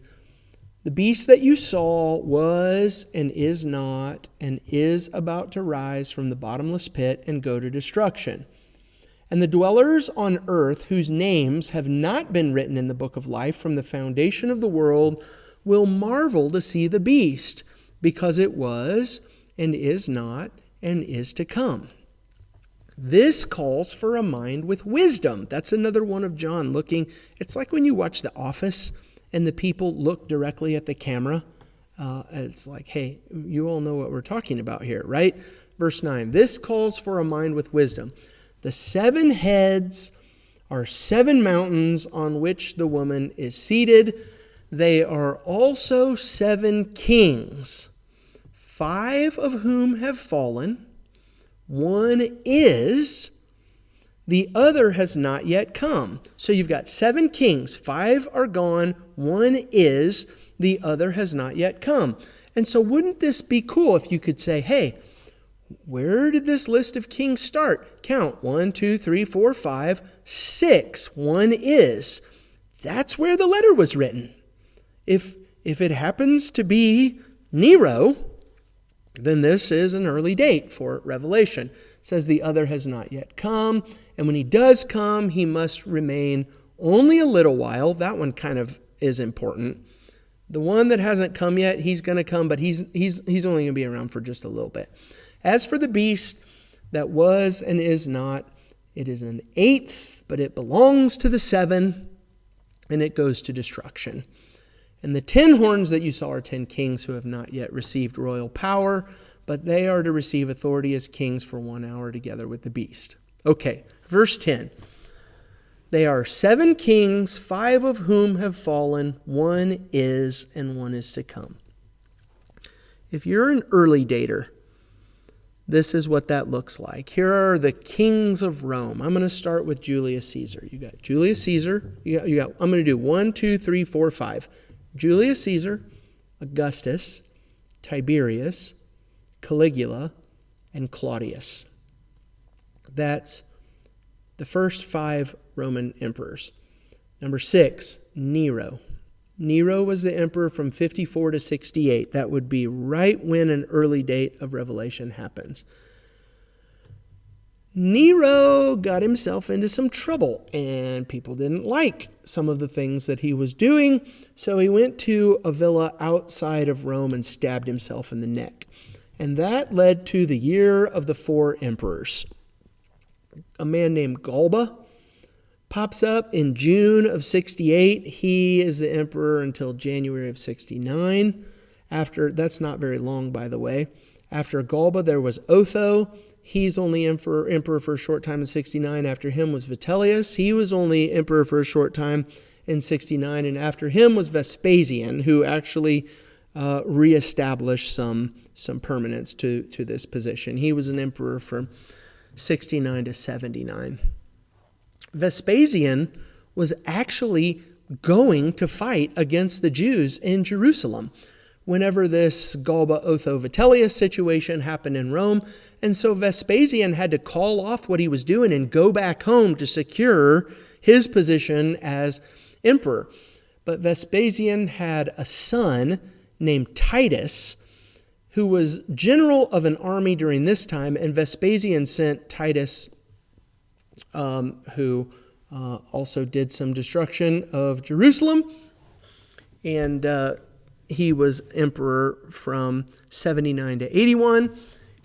The beast that you saw was and is not and is about to rise from the bottomless pit and go to destruction. And the dwellers on earth, whose names have not been written in the book of life from the foundation of the world, will marvel to see the beast, because it was and is not and is to come. This calls for a mind with wisdom. That's another one of John looking. It's like when you watch The Office and the people look directly at the camera. It's like, hey, you all know what we're talking about here, right? Verse 9, this calls for a mind with wisdom. The 7 heads are 7 mountains on which the woman is seated. They are also 7 kings. 5 of whom have fallen, one is, the other has not yet come. So you've got 7 kings, 5 are gone, one is, the other has not yet come. And so wouldn't this be cool if you could say, hey, where did this list of kings start? Count 1, 2, 3, 4, 5, 6. One is. That's where the letter was written. If it happens to be Nero, then this is an early date for Revelation. It says the other has not yet come, and when he does come, he must remain only a little while. That one kind of is important. The one that hasn't come yet, he's going to come, but he's only going to be around for just a little bit. As for the beast that was and is not, it is an 8th, but it belongs to the 7, and it goes to destruction. And the 10 horns that you saw are 10 kings who have not yet received royal power, but they are to receive authority as kings for 1 hour together with the beast. Okay, verse 10. They are 7 kings, 5 of whom have fallen, one is, and one is to come. If you're an early dater, this is what that looks like. Here are the kings of Rome. I'm going to start with Julius Caesar. You got Julius Caesar. I'm going to do 1, 2, 3, 4, 5. Julius Caesar, Augustus, Tiberius, Caligula, and Claudius. That's the first 5 Roman emperors. Number 6, Nero. Nero was the emperor from 54 to 68. That would be right when an early date of Revelation happens. Nero got himself into some trouble, and people didn't like some of the things that he was doing, so he went to a villa outside of Rome and stabbed himself in the neck. And that led to the year of the 4 emperors. A man named Galba pops up in June of 68. He is the emperor until January of 69. That's not very long, by the way. After Galba, there was Otho. He's only emperor for a short time in 69. After him was Vitellius. He was only emperor for a short time in 69. And after him was Vespasian, who actually reestablished some permanence to this position. He was an emperor from 69 to 79. Vespasian was actually going to fight against the Jews in Jerusalem whenever this Galba, Otho, Vitellius situation happened in Rome. And so Vespasian had to call off what he was doing and go back home to secure his position as emperor. But Vespasian had a son named Titus, who was general of an army during this time, and Vespasian sent Titus, who also did some destruction of Jerusalem, and he was emperor from 79 to 81,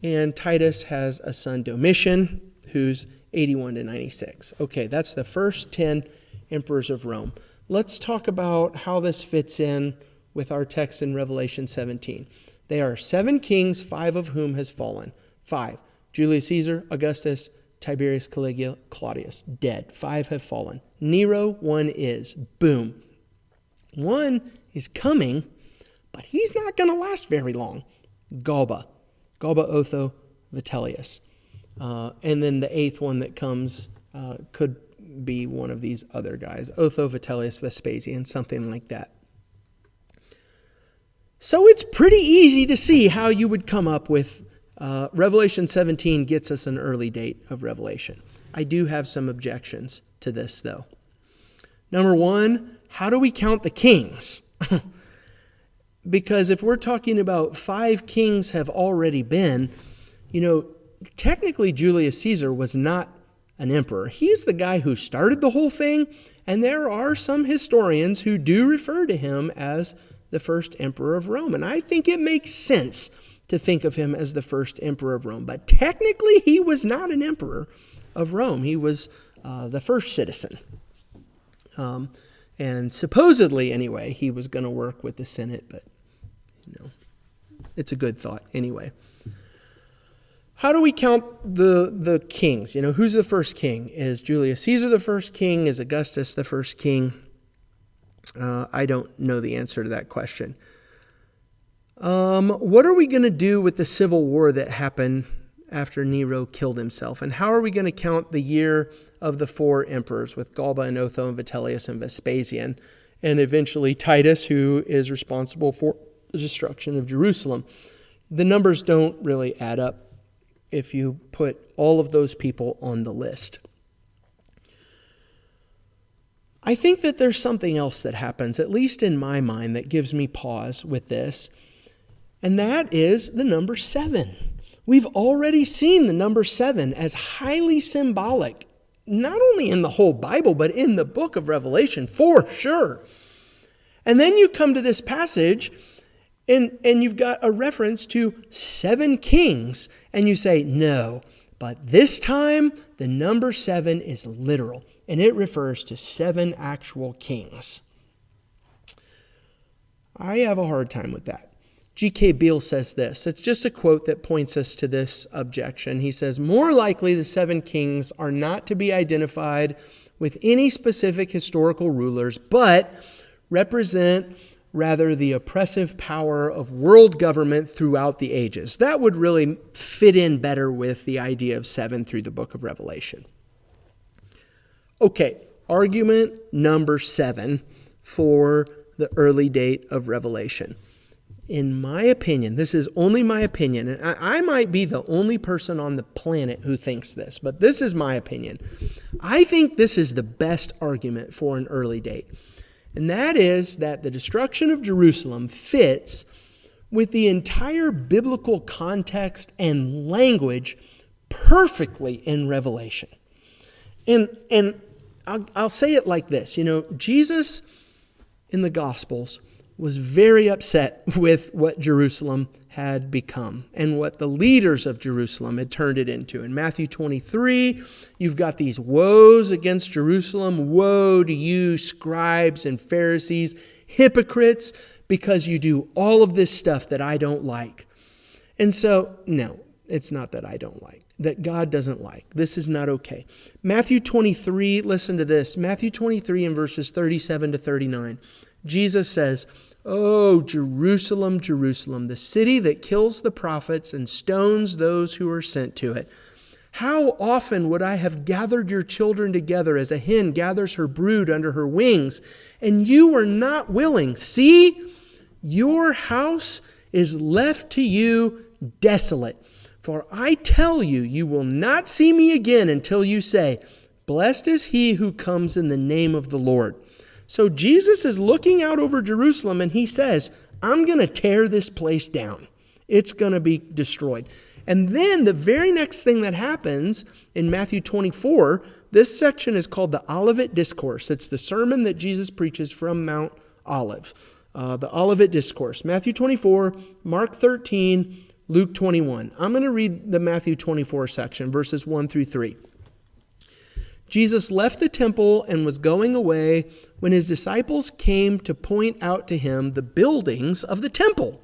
and Titus has a son, Domitian, who's 81 to 96. Okay, that's the first 10 emperors of Rome. Let's talk about how this fits in with our text in Revelation 17. They are 7 kings, 5 of whom has fallen. 5, Julius Caesar, Augustus, Tiberius, Caligula, Claudius, dead. 5 have fallen. Nero, 1 is. Boom. 1 is coming, but he's not going to last very long. Galba, Otho, Vitellius. And then the 8th one that comes could be one of these other guys. Otho, Vitellius, Vespasian, something like that. So it's pretty easy to see how you would come up with Revelation 17 gets us an early date of Revelation. I do have some objections to this, though. Number 1, how do we count the kings? Because if we're talking about 5 kings have already been, technically Julius Caesar was not an emperor. He's the guy who started the whole thing, and there are some historians who do refer to him as the first emperor of Rome. And I think it makes sense to think of him as the first emperor of Rome. But technically, he was not an emperor of Rome. He was the first citizen. And supposedly, anyway, he was going to work with the Senate, but, it's a good thought anyway. How do we count the kings? Who's the first king? Is Julius Caesar the first king? Is Augustus the first king? I don't know the answer to that question. What are we going to do with the civil war that happened after Nero killed himself? And how are we going to count the year of the 4 emperors with Galba and Otho and Vitellius and Vespasian, and eventually Titus, who is responsible for the destruction of Jerusalem? The numbers don't really add up if you put all of those people on the list. I think that there's something else that happens, at least in my mind, that gives me pause with this, and that is the number 7. We've already seen the number 7 as highly symbolic, not only in the whole Bible, but in the book of Revelation, for sure. And then you come to this passage, and you've got a reference to 7 kings, and you say, no, but this time the number 7 is literal, and it refers to 7 actual kings. I have a hard time with that. G.K. Beale says this. It's just a quote that points us to this objection. He says, more likely the 7 kings are not to be identified with any specific historical rulers, but represent rather the oppressive power of world government throughout the ages. That would really fit in better with the idea of 7 through the book of Revelation. Okay, argument number 7 for the early date of Revelation. In my opinion, this is only my opinion, and I might be the only person on the planet who thinks this, but this is my opinion. I think this is the best argument for an early date, and that is that the destruction of Jerusalem fits with the entire biblical context and language perfectly in Revelation. And I'll say it like this. Jesus in the Gospels was very upset with what Jerusalem had become and what the leaders of Jerusalem had turned it into. In Matthew 23, you've got these woes against Jerusalem. Woe to you, scribes and Pharisees, hypocrites, because you do all of this stuff that I don't like. And so, no, it's not that I don't like, that God doesn't like. This is not okay. Matthew 23, listen to this. Matthew 23 in verses 37 to 39. Jesus says, "Oh, Jerusalem, Jerusalem, the city that kills the prophets and stones those who are sent to it. How often would I have gathered your children together as a hen gathers her brood under her wings, and you were not willing. See, your house is left to you desolate. For I tell you, you will not see me again until you say, 'Blessed is he who comes in the name of the Lord.'" So Jesus is looking out over Jerusalem and he says, I'm going to tear this place down. It's going to be destroyed. And then the very next thing that happens in Matthew 24, this section is called the Olivet Discourse. It's the sermon that Jesus preaches from Mount Olive, the Olivet Discourse. Matthew 24, Mark 13, Luke 21. I'm going to read the Matthew 24 section, verses 1 through 3. Jesus left the temple and was going away when his disciples came to point out to him the buildings of the temple.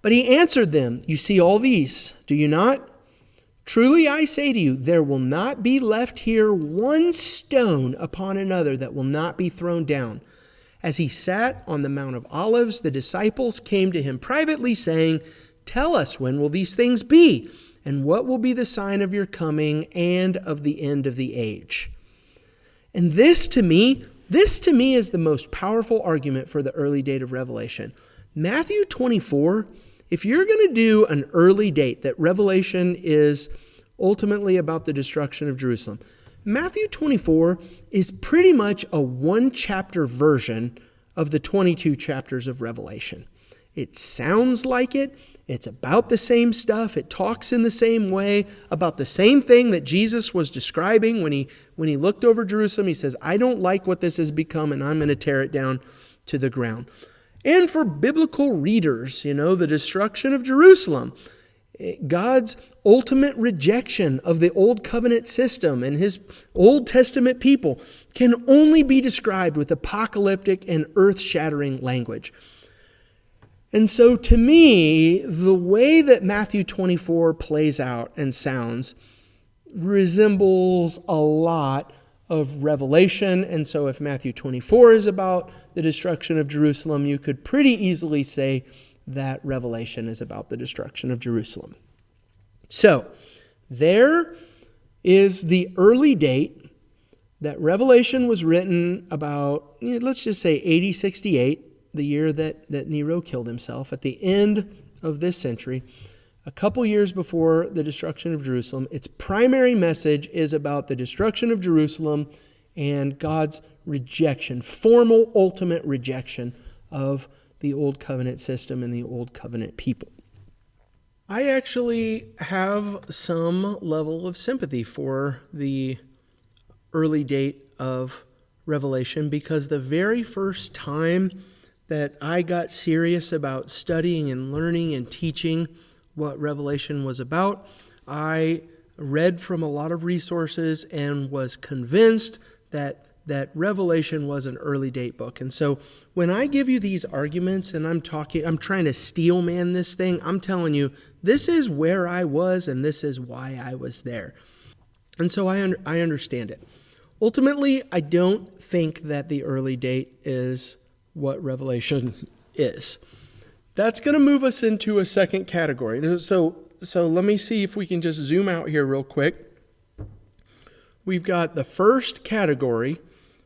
But he answered them, "You see all these, do you not? Truly I say to you, there will not be left here one stone upon another that will not be thrown down." As he sat on the Mount of Olives, the disciples came to him privately, saying, "Tell us, when will these things be? And what will be the sign of your coming and of the end of the age?" And this to me is the most powerful argument for the early date of Revelation. Matthew 24, if you're going to do an early date that Revelation is ultimately about the destruction of Jerusalem, Matthew 24 is pretty much a one-chapter version of the 22 chapters of Revelation. It sounds like it. It's about the same stuff. It talks in the same way about the same thing that Jesus was describing when he looked over Jerusalem. He says, I don't like what this has become, and I'm going to tear it down to the ground. And for biblical readers, the destruction of Jerusalem, God's ultimate rejection of the Old Covenant system and his Old Testament people can only be described with apocalyptic and earth-shattering language. And so to me, the way that Matthew 24 plays out and sounds resembles a lot of Revelation. And so if Matthew 24 is about the destruction of Jerusalem, you could pretty easily say that Revelation is about the destruction of Jerusalem. So, there is the early date that Revelation was written about, let's just say 80, 68, the year that Nero killed himself, at the end of this century, a couple years before the destruction of Jerusalem. Its primary message is about the destruction of Jerusalem and God's rejection, formal, ultimate rejection of the Old Covenant system and the Old Covenant people. I actually have some level of sympathy for the early date of Revelation, because the very first time that I got serious about studying and learning and teaching what Revelation was about, I read from a lot of resources and was convinced that Revelation was an early date book. And so when I give you these arguments and I'm trying to steel man this thing, I'm telling you, this is where I was and this is why I was there. And so I understand it. Ultimately, I don't think that the early date is what Revelation is. That's going to move us into a second category. So let me see if we can just zoom out here real quick. We've got the first category,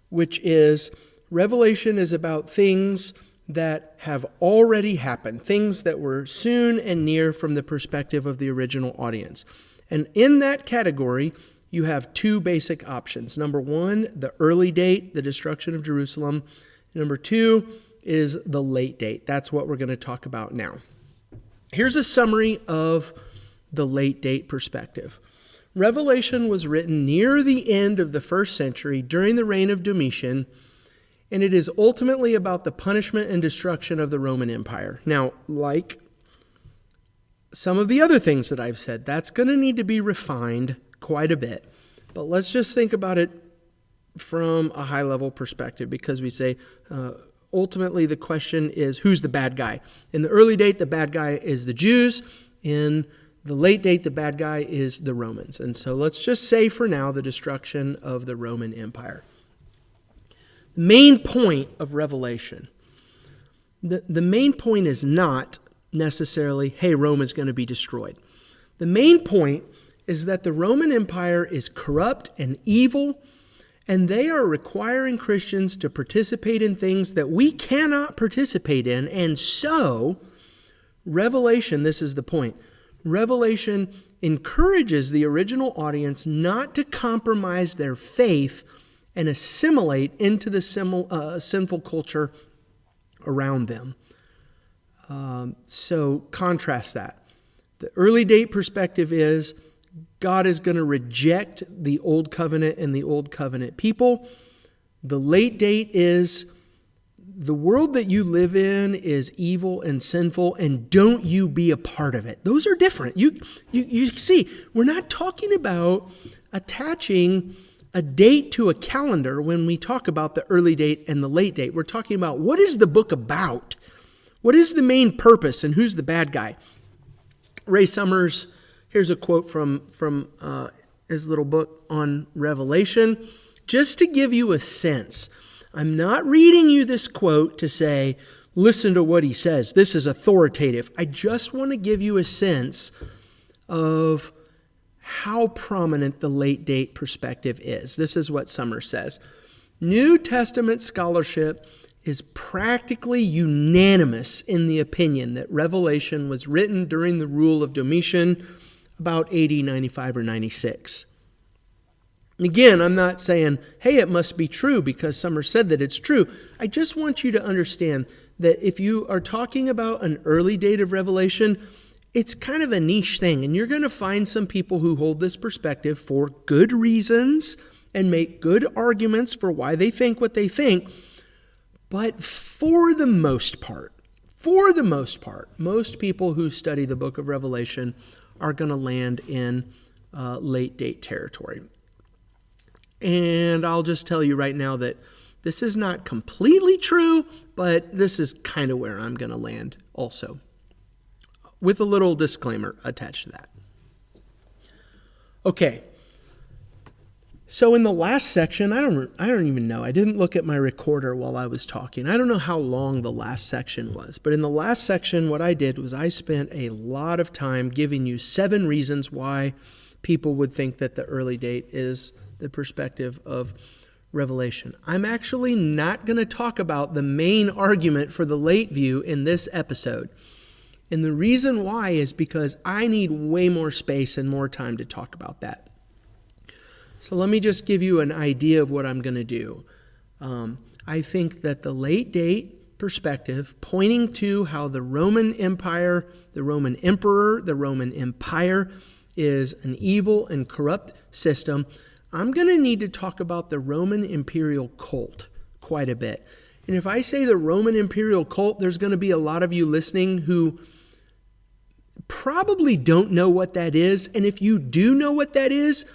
which is Revelation is about things that have already happened, things that were soon and near from the perspective of the original audience. And in that category, you have two basic options. Number one, the early date, the destruction of Jerusalem. Number two is the late date. That's what we're going to talk about now. Here's a summary of the late date perspective. Revelation was written near the end of the first century during the reign of Domitian, and it is ultimately about the punishment and destruction of the Roman Empire. Now, like some of the other things that I've said, that's going to need to be refined quite a bit. But let's just think about it from a high-level perspective, because we say ultimately the question is, who's the bad guy? In the early date, the bad guy is the Jews. In the late date, the bad guy is the Romans. And so let's just say for now the destruction of the Roman Empire. The main point of Revelation, the main point is not necessarily, hey, Rome is going to be destroyed. The main point is that the Roman Empire is corrupt and evil, and they are requiring Christians to participate in things that we cannot participate in. And so, Revelation, this is the point, Revelation encourages the original audience not to compromise their faith and assimilate into the sinful culture around them. So contrast that. The early date perspective is God is going to reject the Old Covenant and the Old Covenant people. The late date is the world that you live in is evil and sinful, and don't you be a part of it. Those are different. You see, we're not talking about attaching a date to a calendar when we talk about the early date and the late date. We're talking about what is the book about? What is the main purpose and who's the bad guy? Ray Summers, here's a quote from his little book on Revelation. Just to give you a sense, I'm not reading you this quote to say, listen to what he says. This is authoritative. I just want to give you a sense of how prominent the late date perspective is. This is what Summers says. New Testament scholarship is practically unanimous in the opinion that Revelation was written during the rule of Domitian about AD 95 or 96. Again, I'm not saying, hey, it must be true because Summers said that it's true. I just want you to understand that if you are talking about an early date of Revelation, it's kind of a niche thing, and you're going to find some people who hold this perspective for good reasons and make good arguments for why they think what they think. But for the most part, most people who study the book of Revelation are going to land in late date territory. And I'll just tell you right now that this is not completely true, but this is kind of where I'm going to land also, with a little disclaimer attached to that. Okay, So in the last section, I don't even know. I didn't look at my recorder while I was talking. I don't know how long the last section was. But in the last section, what I did was I spent a lot of time giving you 7 reasons why people would think that the early date is the perspective of Revelation. I'm actually not going to talk about the main argument for the late view in this episode. And the reason why is because I need way more space and more time to talk about that. So let me just give you an idea of what I'm going to do. I think that the late date perspective, pointing to how the Roman Empire, the Roman Emperor, the Roman Empire is an evil and corrupt system, I'm going to need to talk about the Roman Imperial cult quite a bit. And if I say the Roman Imperial cult, there's going to be a lot of you listening who probably don't know what that is. And if you do know what that is,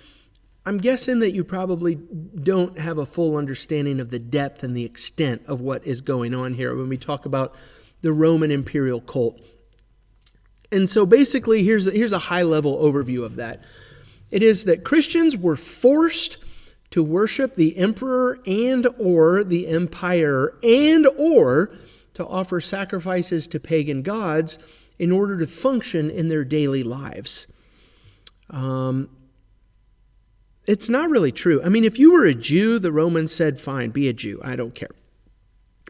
I'm guessing that you probably don't have a full understanding of the depth and the extent of what is going on here when we talk about the Roman imperial cult. And so basically, here's a high-level overview of that. It is that Christians were forced to worship the emperor and or the empire and or to offer sacrifices to pagan gods in order to function in their daily lives. It's not really true. I mean, if you were a Jew, the Romans said, fine, be a Jew. I don't care.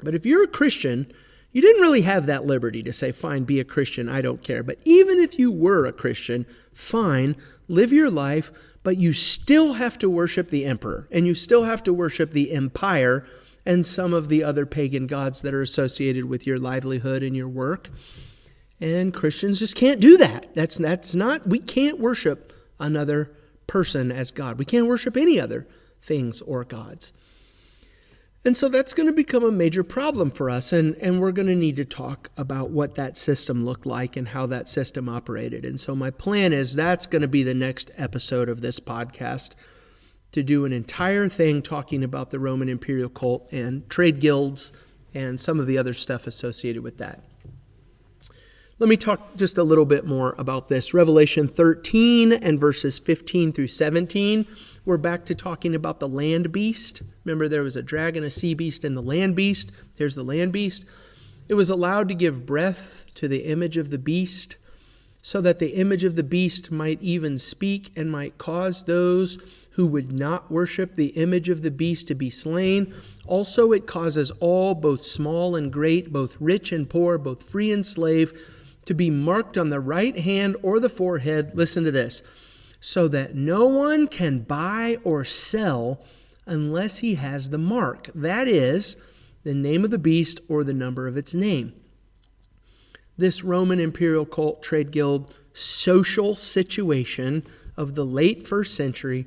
But if you're a Christian, you didn't really have that liberty to say, fine, be a Christian. I don't care. But even if you were a Christian, fine, live your life, but you still have to worship the emperor, and you still have to worship the empire and some of the other pagan gods that are associated with your livelihood and your work. And Christians just can't do that. We can't worship another person as God. We can't worship any other things or gods. And so that's going to become a major problem for us, and we're going to need to talk about what that system looked like and how that system operated. And so my plan is that's going to be the next episode of this podcast, to do an entire thing talking about the Roman imperial cult and trade guilds and some of the other stuff associated with that. Let me talk just a little bit more about this. Revelation 13 and verses 15 through 17. We're back to talking about the land beast. Remember, there was a dragon, a sea beast, and the land beast. Here's the land beast. It was allowed to give breath to the image of the beast, so that the image of the beast might even speak and might cause those who would not worship the image of the beast to be slain. Also, it causes all, both small and great, both rich and poor, both free and slave, to be marked on the right hand or the forehead, listen to this, so that no one can buy or sell unless he has the mark. That is, the name of the beast or the number of its name. This Roman imperial cult, trade guild, social situation of the late first century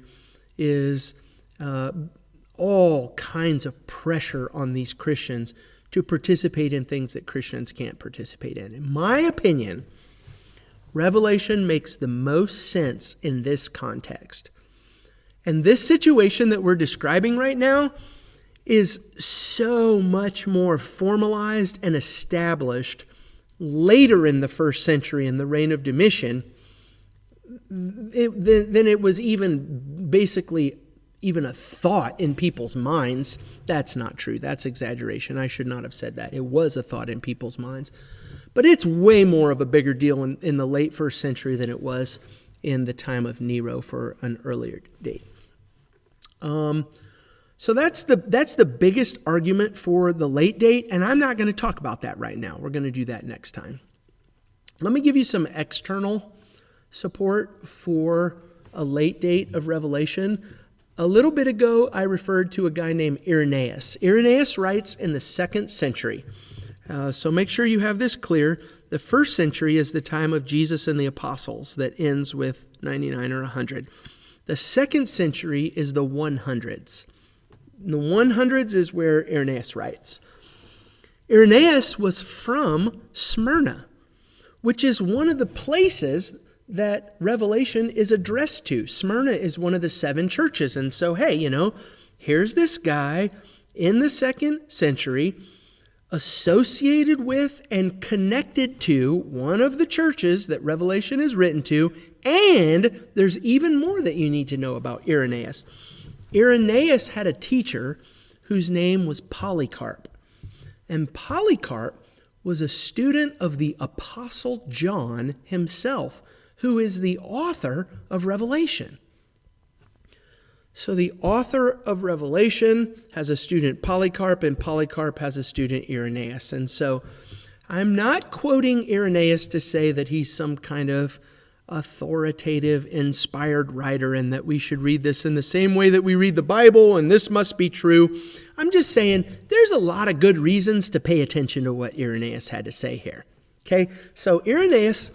is all kinds of pressure on these Christians to participate in things that Christians can't participate in. In my opinion, Revelation makes the most sense in this context. And this situation that we're describing right now is so much more formalized and established later in the first century in the reign of Domitian than it was even basically even a thought in people's minds. That's not true. That's exaggeration. I should not have said that. It was a thought in people's minds. But it's way more of a bigger deal in the late first century than it was in the time of Nero for an earlier date. So that's the biggest argument for the late date, and I'm not going to talk about that right now. We're going to do that next time. Let me give you some external support for a late date of Revelation. A little bit ago, I referred to a guy named Irenaeus. Irenaeus writes in the 2nd century. So make sure you have this clear. The 1st century is the time of Jesus and the apostles that ends with 99 or 100. The 2nd century is the 100s. The 100s is where Irenaeus writes. Irenaeus was from Smyrna, which is one of the places that Revelation is addressed to. Smyrna is one of the 7 churches. And so, hey, here's this guy in the 2nd century associated with and connected to one of the churches that Revelation is written to. And there's even more that you need to know about Irenaeus. Irenaeus had a teacher whose name was Polycarp. And Polycarp was a student of the Apostle John himself, who is the author of Revelation. So the author of Revelation has a student Polycarp, and Polycarp has a student Irenaeus. And so I'm not quoting Irenaeus to say that he's some kind of authoritative, inspired writer and that we should read this in the same way that we read the Bible and this must be true. I'm just saying there's a lot of good reasons to pay attention to what Irenaeus had to say here. Okay, so Irenaeus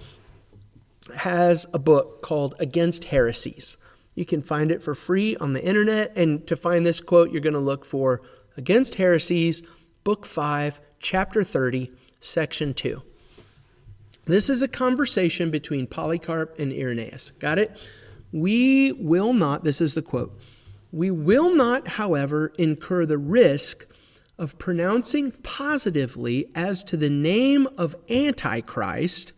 has a book called Against Heresies. You can find it for free on the internet, and to find this quote, you're going to look for Against Heresies, Book 5, Chapter 30, Section 2. This is a conversation between Polycarp and Irenaeus. Got it? We will not, this is the quote, we will not, however, incur the risk of pronouncing positively as to the name of Antichrist,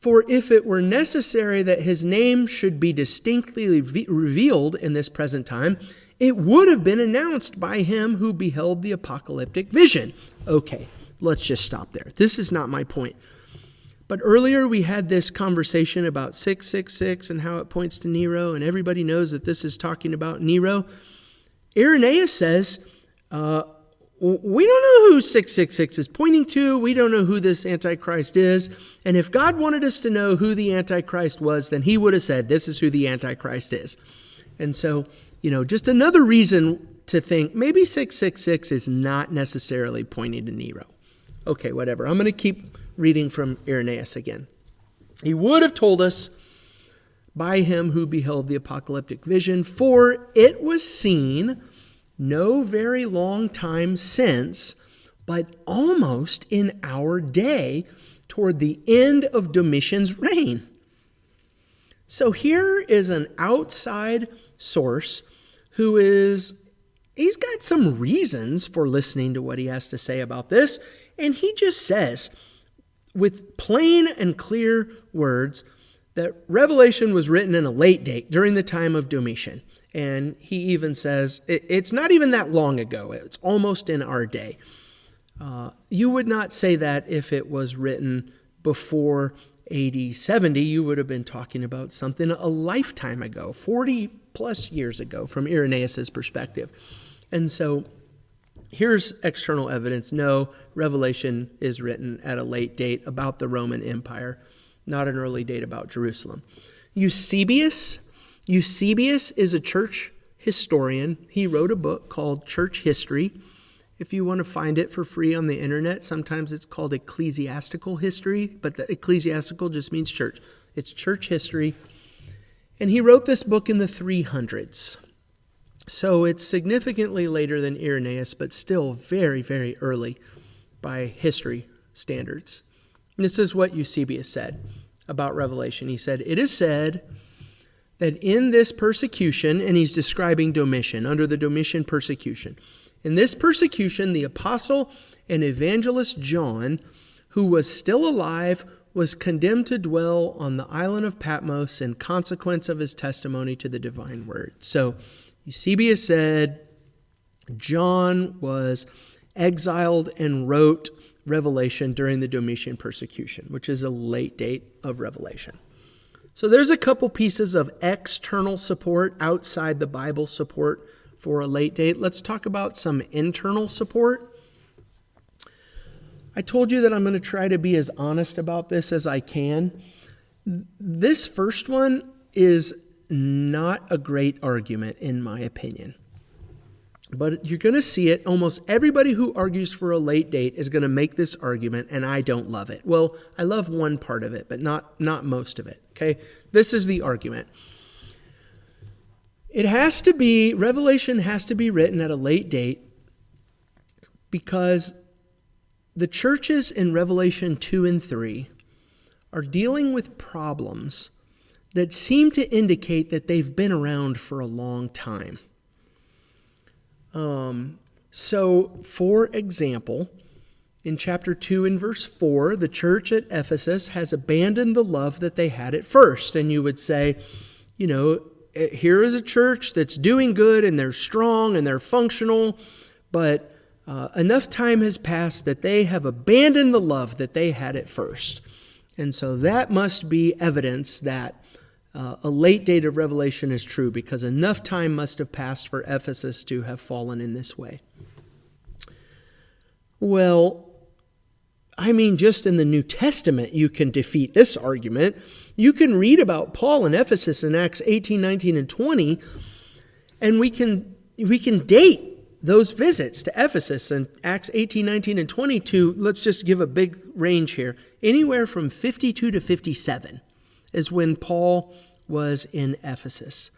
for if it were necessary that his name should be distinctly revealed in this present time, it would have been announced by him who beheld the apocalyptic vision. Okay, let's just stop there. This is not my point. But earlier we had this conversation about 666 and how it points to Nero, and everybody knows that this is talking about Nero. Irenaeus says, we don't know who 666 is pointing to. We don't know who this Antichrist is. And if God wanted us to know who the Antichrist was, then he would have said, this is who the Antichrist is. And so, just another reason to think maybe 666 is not necessarily pointing to Nero. Okay, whatever. I'm going to keep reading from Irenaeus again. He would have told us by him who beheld the apocalyptic vision, for it was seen no very long time since, but almost in our day, toward the end of Domitian's reign. So here is an outside source he's got some reasons for listening to what he has to say about this, and he just says, with plain and clear words, that Revelation was written in a late date during the time of Domitian. And he even says, it's not even that long ago. It's almost in our day. You would not say that if it was written before AD 70. You would have been talking about something a lifetime ago, 40 plus years ago from Irenaeus' perspective. And so here's external evidence. No, Revelation is written at a late date about the Roman Empire, not an early date about Jerusalem. Eusebius is a church historian. He wrote a book called Church History. If you want to find it for free on the internet, sometimes it's called ecclesiastical history, but the ecclesiastical just means church. It's church history. And he wrote this book in the 300s. So it's significantly later than Irenaeus, but still very, very early by history standards. And this is what Eusebius said about Revelation. He said, it is said that in this persecution, and he's describing Domitian, under the Domitian persecution, in this persecution, the apostle and evangelist John, who was still alive, was condemned to dwell on the island of Patmos in consequence of his testimony to the divine word. So Eusebius said John was exiled and wrote Revelation during the Domitian persecution, which is a late date of Revelation. So there's a couple pieces of external support, outside the Bible support for a late date. Let's talk about some internal support. I told you that I'm going to try to be as honest about this as I can. This first one is not a great argument, in my opinion. But you're going to see it. Almost everybody who argues for a late date is going to make this argument, and I don't love it. Well, I love one part of it, but not most of it. Okay? This is the argument. Revelation has to be written at a late date because the churches in Revelation 2 and 3 are dealing with problems that seem to indicate that they've been around for a long time. So, for example, in chapter 2 and verse 4, the church at Ephesus has abandoned the love that they had at first. And you would say, here is a church that's doing good and they're strong and they're functional, but enough time has passed that they have abandoned the love that they had at first. And so that must be evidence that a late date of Revelation is true, because enough time must have passed for Ephesus to have fallen in this way. Well, I mean, just in the New Testament, you can defeat this argument. You can read about Paul in Ephesus in Acts 18, 19, and 20, and we can date those visits to Ephesus in Acts 18, 19, and 20 to, let's just give a big range here, anywhere from 52 to 57 is when Paul was in Ephesus.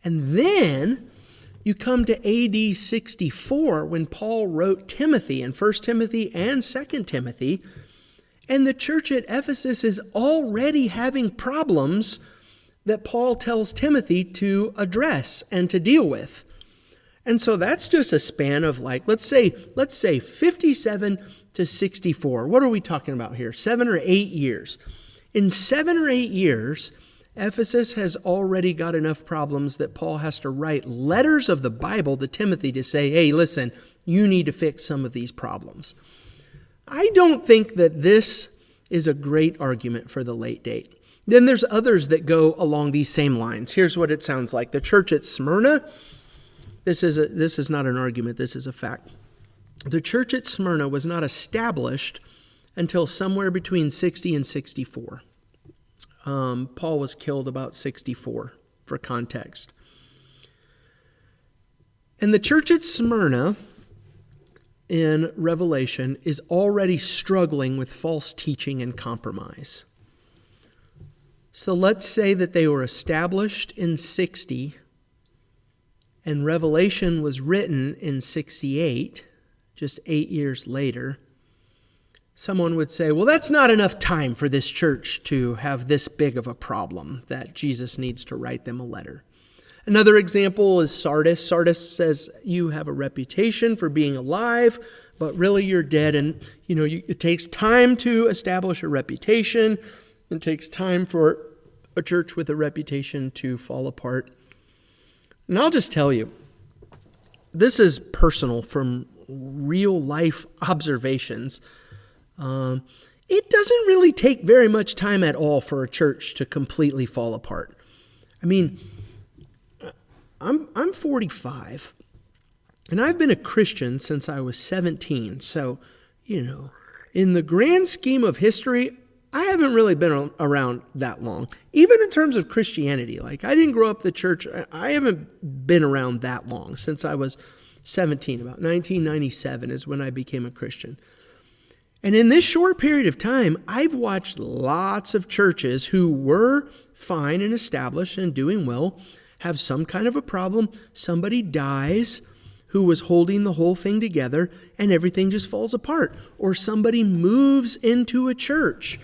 And then you come to AD 64 when Paul wrote Timothy in 1 Timothy and 2 Timothy, and the church at Ephesus is already having problems that Paul tells Timothy to address and to deal with. And so that's just a span of let's say 57 to 64. What are we talking about here? 7 or 8 years. In 7 or 8 years, Ephesus has already got enough problems that Paul has to write letters of the Bible to Timothy to say, hey, listen, you need to fix some of these problems. I don't think that this is a great argument for the late date. Then there's others that go along these same lines. Here's what it sounds like. The church at Smyrna, this is not an argument, this is a fact. The church at Smyrna was not established until somewhere between 60 and 64. Paul was killed about 64, for context. And the church at Smyrna in Revelation is already struggling with false teaching and compromise. So let's say that they were established in 60 and Revelation was written in 68, just 8 years later. Someone would say, well, that's not enough time for this church to have this big of a problem that Jesus needs to write them a letter. Another example is Sardis. Sardis says you have a reputation for being alive, but really you're dead. And, it takes time to establish a reputation. It takes time for a church with a reputation to fall apart. And I'll just tell you, this is personal from real life observations. It doesn't really take very much time at all for a church to completely fall apart. I mean, I'm 45, and I've been a Christian since I was 17. So, in the grand scheme of history, I haven't really been around that long. Even in terms of Christianity, I didn't grow up the church. I haven't been around that long, since I was 17. About 1997 is when I became a Christian. And in this short period of time, I've watched lots of churches who were fine and established and doing well have some kind of a problem. Somebody dies who was holding the whole thing together, and everything just falls apart. Or somebody moves into a church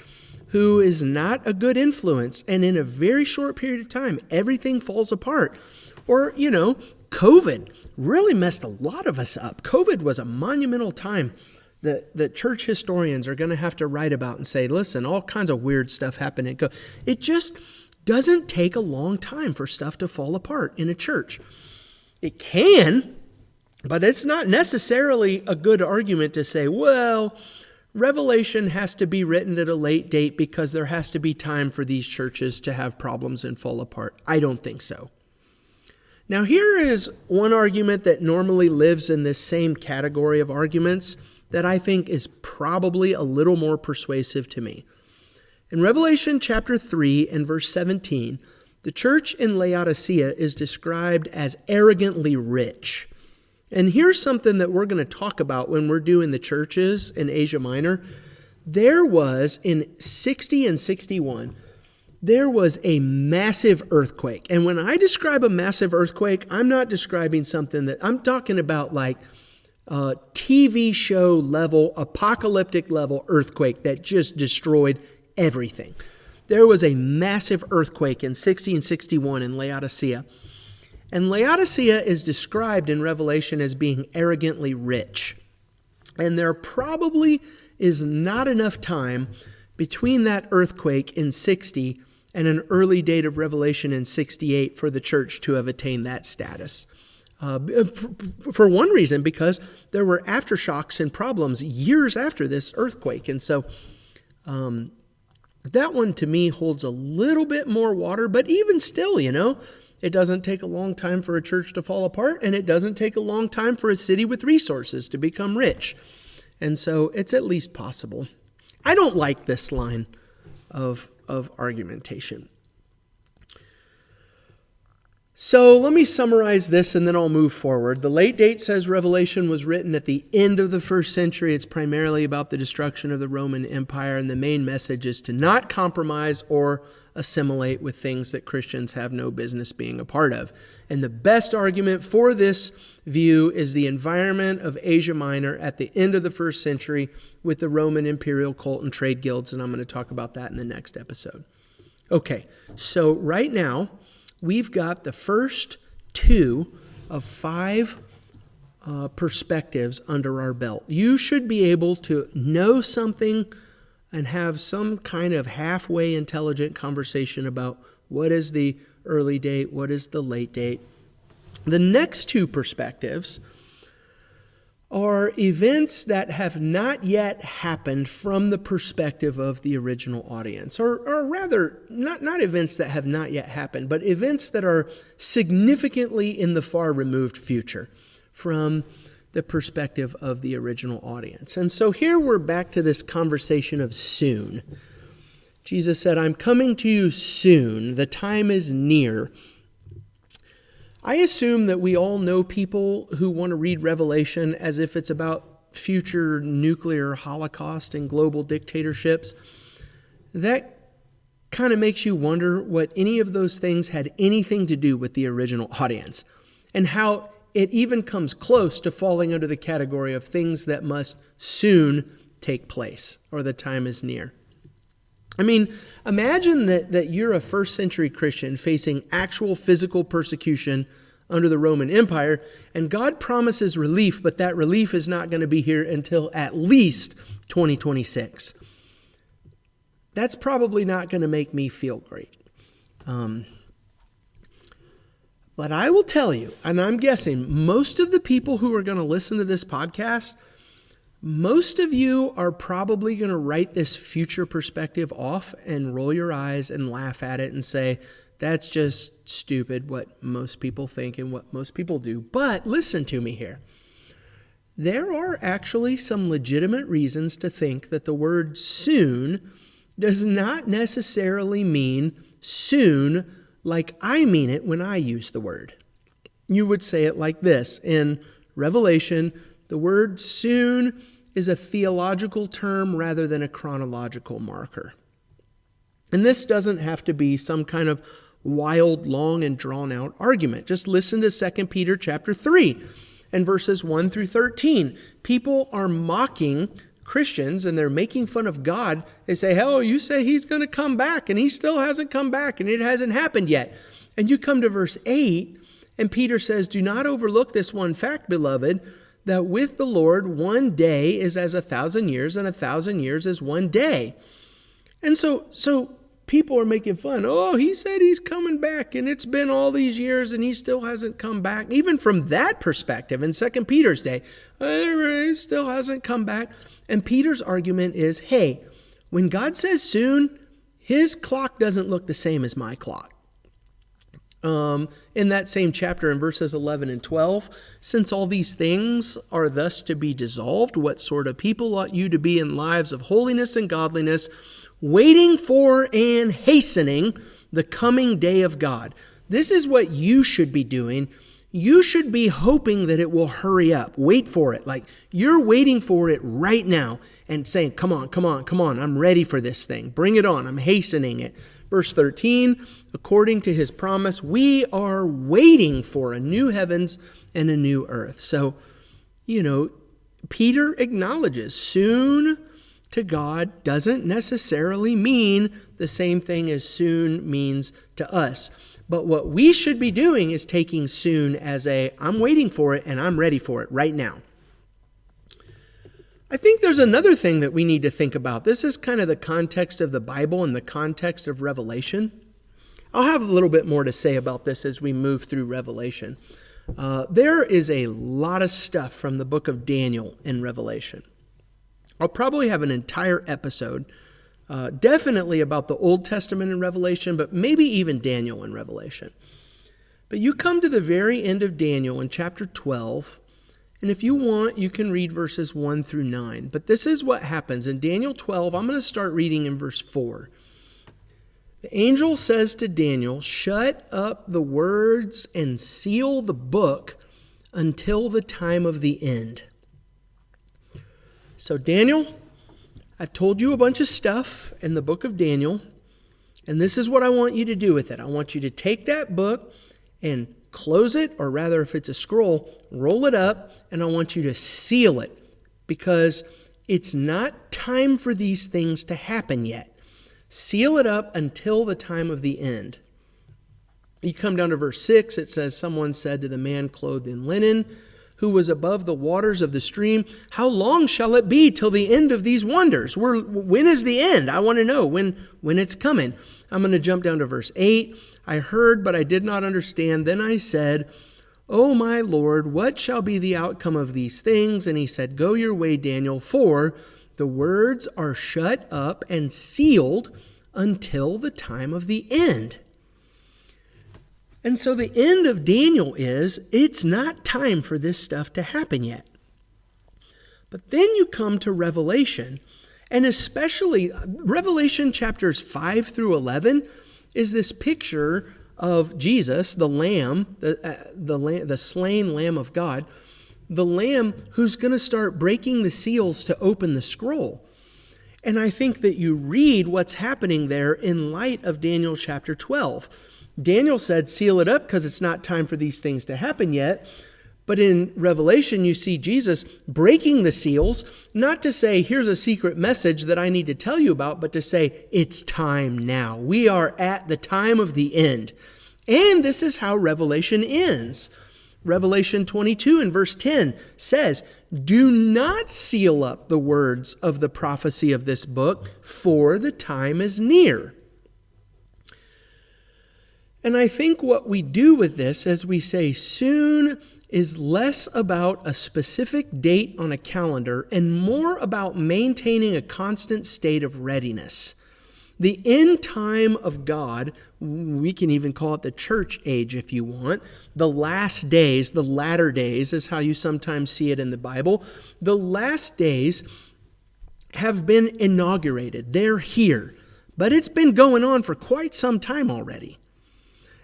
who is not a good influence, and in a very short period of time, everything falls apart. Or, COVID really messed a lot of us up. COVID was a monumental time that church historians are going to have to write about and say, listen, all kinds of weird stuff happened. It just doesn't take a long time for stuff to fall apart in a church. It can, but it's not necessarily a good argument to say, well, Revelation has to be written at a late date because there has to be time for these churches to have problems and fall apart. I don't think so. Now, here is one argument that normally lives in this same category of arguments that I think is probably a little more persuasive to me. In Revelation chapter 3 and verse 17, the church in Laodicea is described as arrogantly rich. And here's something that we're going to talk about when we're doing the churches in Asia Minor. There was, in 60 and 61, there was a massive earthquake. And when I describe a massive earthquake, I'm not describing something I'm talking about TV show level, apocalyptic level earthquake that just destroyed everything. There was a massive earthquake in 60 and 61 in Laodicea. And Laodicea is described in Revelation as being arrogantly rich. And there probably is not enough time between that earthquake in 60 and an early date of Revelation in 68 for the church to have attained that status. For one reason, because there were aftershocks and problems years after this earthquake. And so that one to me holds a little bit more water, but even still, it doesn't take a long time for a church to fall apart, and it doesn't take a long time for a city with resources to become rich. And so it's at least possible. I don't like this line of argumentation. So let me summarize this and then I'll move forward. The late date says Revelation was written at the end of the first century. It's primarily about the destruction of the Roman Empire, and the main message is to not compromise or assimilate with things that Christians have no business being a part of. And the best argument for this view is the environment of Asia Minor at the end of the first century with the Roman imperial cult and trade guilds, and I'm going to talk about that in the next episode. Okay, so right now, we've got the first 2 of 5 perspectives under our belt. You should be able to know something and have some kind of halfway intelligent conversation about what is the early date, what is the late date. The next 2 perspectives are events that have not yet happened from the perspective of the original audience, or rather, not events that have not yet happened, but events that are significantly in the far removed future from the perspective of the original audience. And so here we're back to this conversation of soon. Jesus said, "I'm coming to you soon. The time is near." I assume that we all know people who want to read Revelation as if it's about future nuclear holocaust and global dictatorships. That kind of makes you wonder what any of those things had anything to do with the original audience, and how it even comes close to falling under the category of things that must soon take place, or the time is near. I mean, imagine that you're a first century Christian facing actual physical persecution under the Roman Empire, and God promises relief, but that relief is not going to be here until at least 2026. That's probably not going to make me feel great. But I will tell you, and I'm guessing most of the people who are going to listen to this podcast, most of you are probably going to write this future perspective off and roll your eyes and laugh at it and say, that's just stupid what most people think and what most people do. But listen to me here. There are actually some legitimate reasons to think that the word soon does not necessarily mean soon like I mean it when I use the word. You would say it like this. In Revelation, the word soon is a theological term rather than a chronological marker. And this doesn't have to be some kind of wild, long, and drawn-out argument. Just listen to 2 Peter chapter 3 and verses 1 through 13. People are mocking Christians and they're making fun of God. They say, "Oh, you say he's going to come back and he still hasn't come back and it hasn't happened yet." And you come to verse 8 and Peter says, "Do not overlook this one fact, beloved, that with the Lord 1 day is as 1,000 years and 1,000 years is 1 day." And so people are making fun. "Oh, he said he's coming back and it's been all these years and he still hasn't come back." Even from that perspective in 2 Peter's day, he still hasn't come back. And Peter's argument is, hey, when God says soon, his clock doesn't look the same as my clock. In that same chapter in verses 11 and 12, "Since all these things are thus to be dissolved, what sort of people ought you to be in lives of holiness and godliness, waiting for and hastening the coming day of God?" This is what you should be doing. You should be hoping that it will hurry up. Wait for it. Like you're waiting for it right now and saying, come on. I'm ready for this thing. Bring it on. I'm hastening it. Verse 13, "According to his promise, we are waiting for a new heavens and a new earth." So, Peter acknowledges soon to God doesn't necessarily mean the same thing as soon means to us. But what we should be doing is taking soon as I'm waiting for it and I'm ready for it right now. I think there's another thing that we need to think about. This is kind of the context of the Bible and the context of Revelation. I'll have a little bit more to say about this as we move through Revelation. There is a lot of stuff from the book of Daniel in Revelation. I'll probably have an entire episode, definitely about the Old Testament in Revelation, but maybe even Daniel in Revelation. But you come to the very end of Daniel in chapter 12, and if you want, you can read verses 1 through 9. But this is what happens. In Daniel 12, I'm going to start reading in verse 4. The angel says to Daniel, "Shut up the words and seal the book until the time of the end." So Daniel, I've told you a bunch of stuff in the book of Daniel, and this is what I want you to do with it. I want you to take that book and close it, or rather, if it's a scroll, roll it up, and I want you to seal it, because it's not time for these things to happen yet. Seal it up until the time of the end. You come down to verse 6, it says, "Someone said to the man clothed in linen, who was above the waters of the stream, 'How long shall it be till the end of these wonders?'" When is the end? I want to know when it's coming. I'm going to jump down to verse 8. "I heard, but I did not understand. Then I said, 'O my Lord, what shall be the outcome of these things?' And he said, 'Go your way, Daniel, for the words are shut up and sealed until the time of the end.'" And so the end of Daniel is, it's not time for this stuff to happen yet. But then you come to Revelation, and especially Revelation chapters 5 through 11 is this picture of Jesus, the Lamb, the slain Lamb of God, the Lamb who's going to start breaking the seals to open the scroll. And I think that you read what's happening there in light of Daniel chapter 12. Daniel said, seal it up because it's not time for these things to happen yet. But in Revelation, you see Jesus breaking the seals, not to say, here's a secret message that I need to tell you about, but to say, it's time now. We are at the time of the end. And this is how Revelation ends. Revelation 22 and verse 10 says, "Do not seal up the words of the prophecy of this book, for the time is near." And I think what we do with this as we say soon is less about a specific date on a calendar and more about maintaining a constant state of readiness. The end time of God, we can even call it the church age if you want, the last days, the latter days is how you sometimes see it in the Bible. The last days have been inaugurated. They're here. But it's been going on for quite some time already.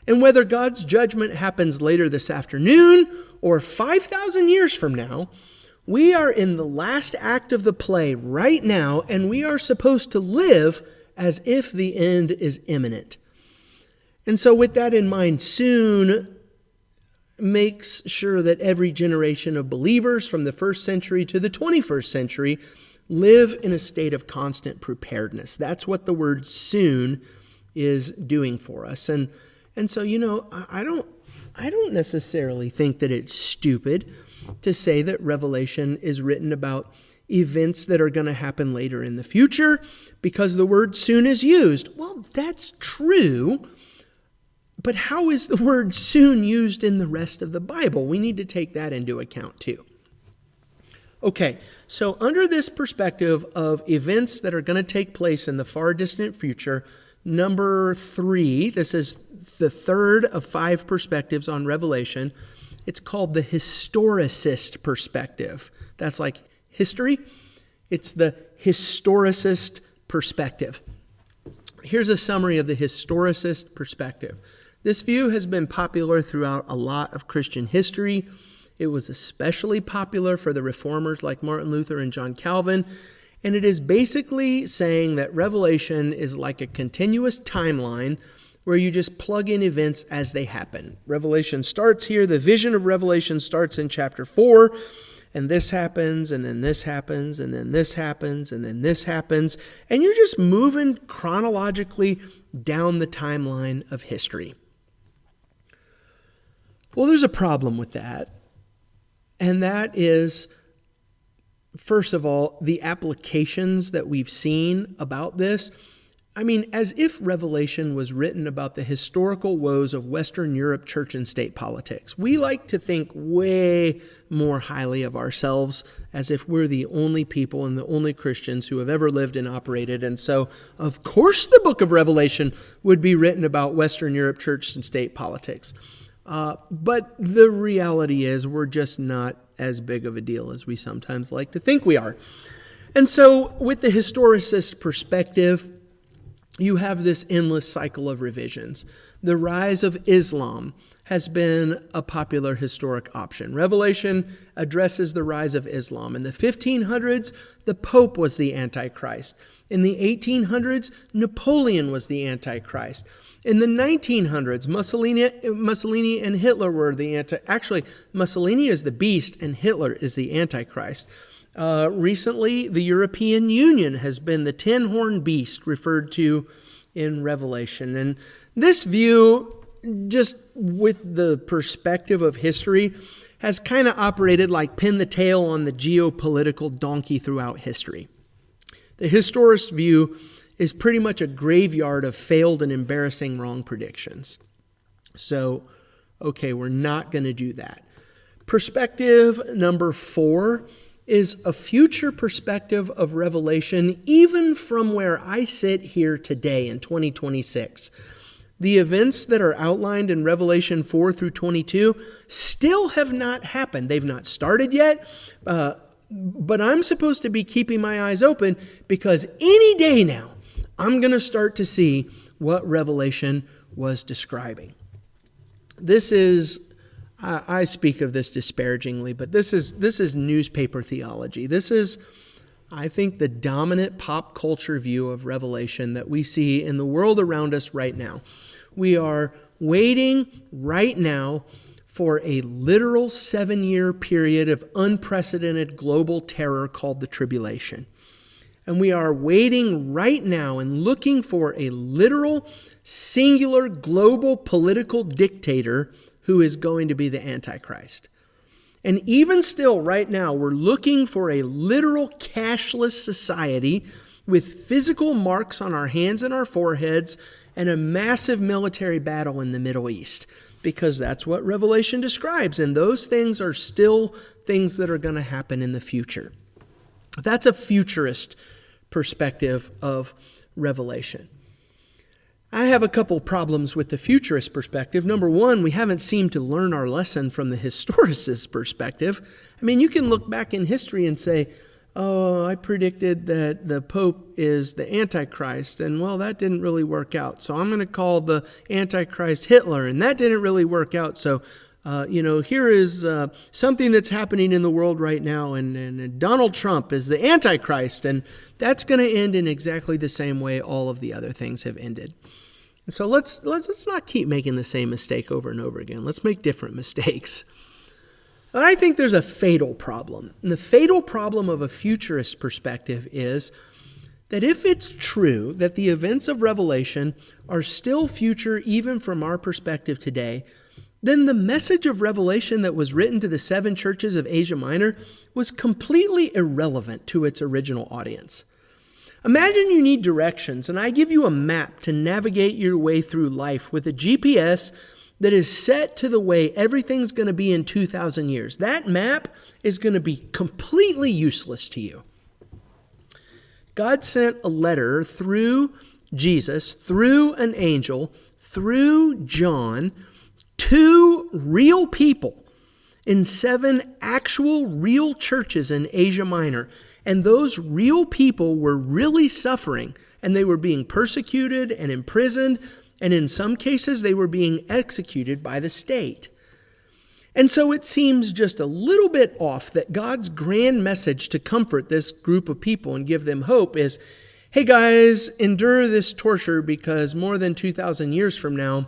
And whether God's judgment happens later this afternoon or 5,000 years from now, we are in the last act of the play right now, and we are supposed to live as if the end is imminent. And so with that in mind, soon makes sure that every generation of believers from the first century to the 21st century live in a state of constant preparedness. That's what the word soon is doing for us. And so, I don't necessarily think that it's stupid to say that Revelation is written about events that are going to happen later in the future because the word soon is used. Well, that's true. But how is the word soon used in the rest of the Bible? We need to take that into account too. Okay, so under this perspective of events that are going to take place in the far distant future, number 3, this is the third of 5 perspectives on Revelation. It's called the historicist perspective. That's like history. It's the historicist perspective. Here's a summary of the historicist perspective. This view has been popular throughout a lot of Christian history. It was especially popular for the reformers like Martin Luther and John Calvin. And it is basically saying that Revelation is like a continuous timeline where you just plug in events as they happen. Revelation starts here. The vision of Revelation starts in chapter 4. And this happens, and then this happens, and then this happens, and then this happens. And you're just moving chronologically down the timeline of history. Well, there's a problem with that. And that is, first of all, the applications that we've seen about this I mean, as if Revelation was written about the historical woes of Western Europe church and state politics. We like to think way more highly of ourselves as if we're the only people and the only Christians who have ever lived and operated. And so, of course, the book of Revelation would be written about Western Europe church and state politics. But the reality is we're just not as big of a deal as we sometimes like to think we are. And so, with the historicist perspective, you have this endless cycle of revisions. The rise of Islam has been a popular historic option. Revelation addresses the rise of Islam. In the 1500s, the Pope was the Antichrist. In the 1800s, Napoleon was the Antichrist. In the 1900s, Mussolini and Hitler were the Actually, Mussolini is the beast and Hitler is the Antichrist. Recently, the European Union has been the ten-horned beast referred to in Revelation. And this view, just with the perspective of history, has kind of operated like pin the tail on the geopolitical donkey throughout history. The historist view is pretty much a graveyard of failed and embarrassing wrong predictions. So, okay, we're not going to do that. Perspective number 4 is a future perspective of Revelation, even from where I sit here today in 2026. The events that are outlined in Revelation 4 through 22 still have not happened. They've not started yet, but I'm supposed to be keeping my eyes open because any day now, I'm going to start to see what Revelation was describing. This is I speak of this disparagingly, but this is newspaper theology. This is, I think, the dominant pop culture view of Revelation that we see in the world around us right now. We are waiting right now for a literal 7-year period of unprecedented global terror called the tribulation. And we are waiting right now and looking for a literal, singular, global political dictator who is going to be the Antichrist. And even still, right now, we're looking for a literal cashless society with physical marks on our hands and our foreheads and a massive military battle in the Middle East, because that's what Revelation describes. And those things are still things that are going to happen in the future. That's a futurist perspective of Revelation. I have a couple problems with the futurist perspective. Number one, we haven't seemed to learn our lesson from the historicist perspective. I mean, you can look back in history and say, oh, I predicted that the Pope is the Antichrist, and well, that didn't really work out. So I'm going to call the Antichrist Hitler, and that didn't really work out. So, here is something that's happening in the world right now, and Donald Trump is the Antichrist, and that's going to end in exactly the same way all of the other things have ended. And so let's not keep making the same mistake over and over again. Let's make different mistakes. But I think there's a fatal problem. And the fatal problem of a futurist perspective is that if it's true that the events of Revelation are still future even from our perspective today, then the message of Revelation that was written to the 7 churches of Asia Minor was completely irrelevant to its original audience. Imagine you need directions, and I give you a map to navigate your way through life with a GPS that is set to the way everything's going to be in 2,000 years. That map is going to be completely useless to you. God sent a letter through Jesus, through an angel, through John, to real people in 7 actual real churches in Asia Minor. And those real people were really suffering, and they were being persecuted and imprisoned, and in some cases they were being executed by the state. And so it seems just a little bit off that God's grand message to comfort this group of people and give them hope is, hey guys, endure this torture because more than 2,000 years from now,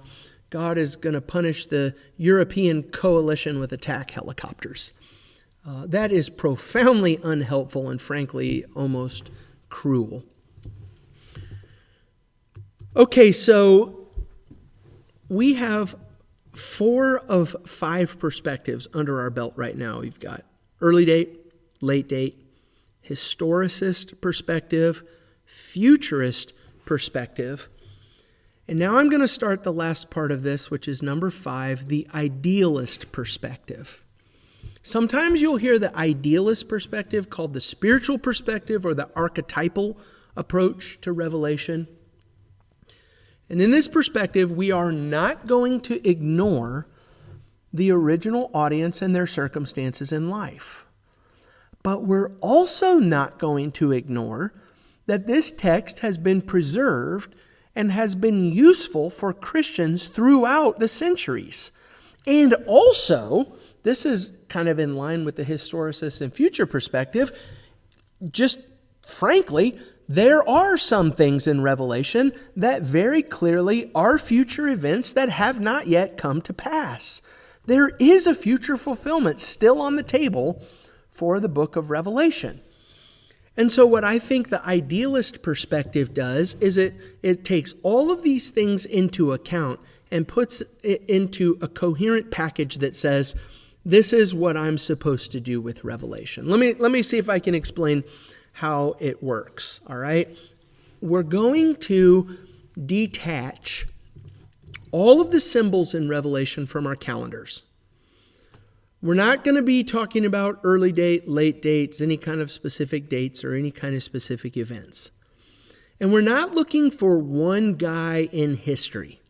God is going to punish the European coalition with attack helicopters. That is profoundly unhelpful and frankly almost cruel. Okay, so we have 4 of 5 perspectives under our belt right now. We've got early date, late date, historicist perspective, futurist perspective. And now I'm going to start the last part of this, which is number 5, the idealist perspective. Sometimes you'll hear the idealist perspective called the spiritual perspective or the archetypal approach to Revelation. And in this perspective, we are not going to ignore the original audience and their circumstances in life. But we're also not going to ignore that this text has been preserved and has been useful for Christians throughout the centuries. And also, this is kind of in line with the historicist and future perspective, just frankly, there are some things in Revelation that very clearly are future events that have not yet come to pass. There is a future fulfillment still on the table for the book of Revelation. And so what I think the idealist perspective does is it takes all of these things into account and puts it into a coherent package that says, this is what I'm supposed to do with Revelation. Let me see if I can explain how it works, all right? We're going to detach all of the symbols in Revelation from our calendars. We're not going to be talking about early date, late dates, any kind of specific dates or any kind of specific events. And we're not looking for one guy in history.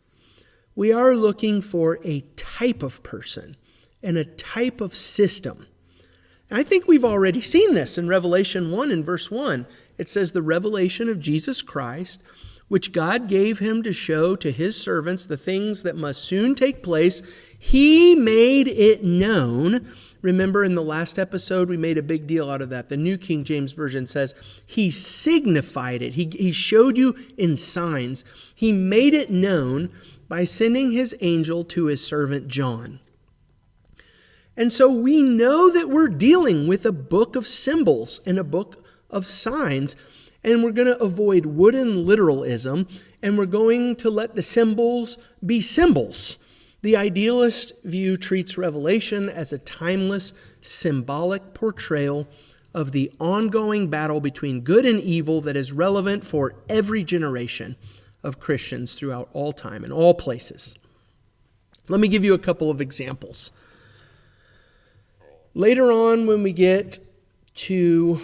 We are looking for a type of person and a type of system. And I think we've already seen this in Revelation 1 and verse 1. It says, the revelation of Jesus Christ, which God gave him to show to his servants the things that must soon take place. He made it known. Remember in the last episode, we made a big deal out of that. The New King James Version says, he signified it. He showed you in signs. He made it known by sending his angel to his servant John. And so we know that we're dealing with a book of symbols and a book of signs. And we're going to avoid wooden literalism, and we're going to let the symbols be symbols. The idealist view treats Revelation as a timeless, symbolic portrayal of the ongoing battle between good and evil that is relevant for every generation of Christians throughout all time and all places. Let me give you a couple of examples. Later on, when we get to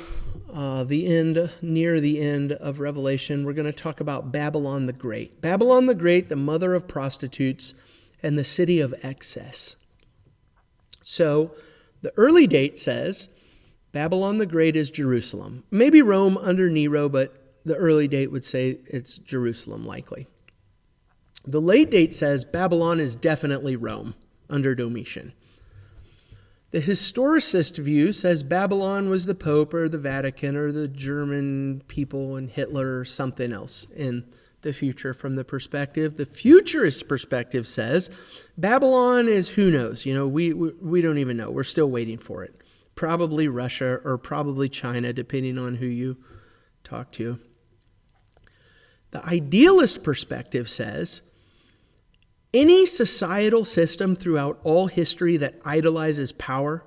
near the end of Revelation, we're going to talk about Babylon the Great. Babylon the Great, the mother of prostitutes and the city of excess. So the early date says Babylon the Great is Jerusalem. Maybe Rome under Nero, but the early date would say it's Jerusalem likely. The late date says Babylon is definitely Rome under Domitian. The historicist view says Babylon was the Pope or the Vatican or the German people and Hitler or something else in the future from the perspective. The futurist perspective says Babylon is who knows. We don't even know. We're still waiting for it. Probably Russia or probably China, depending on who you talk to. The idealist perspective says any societal system throughout all history that idolizes power,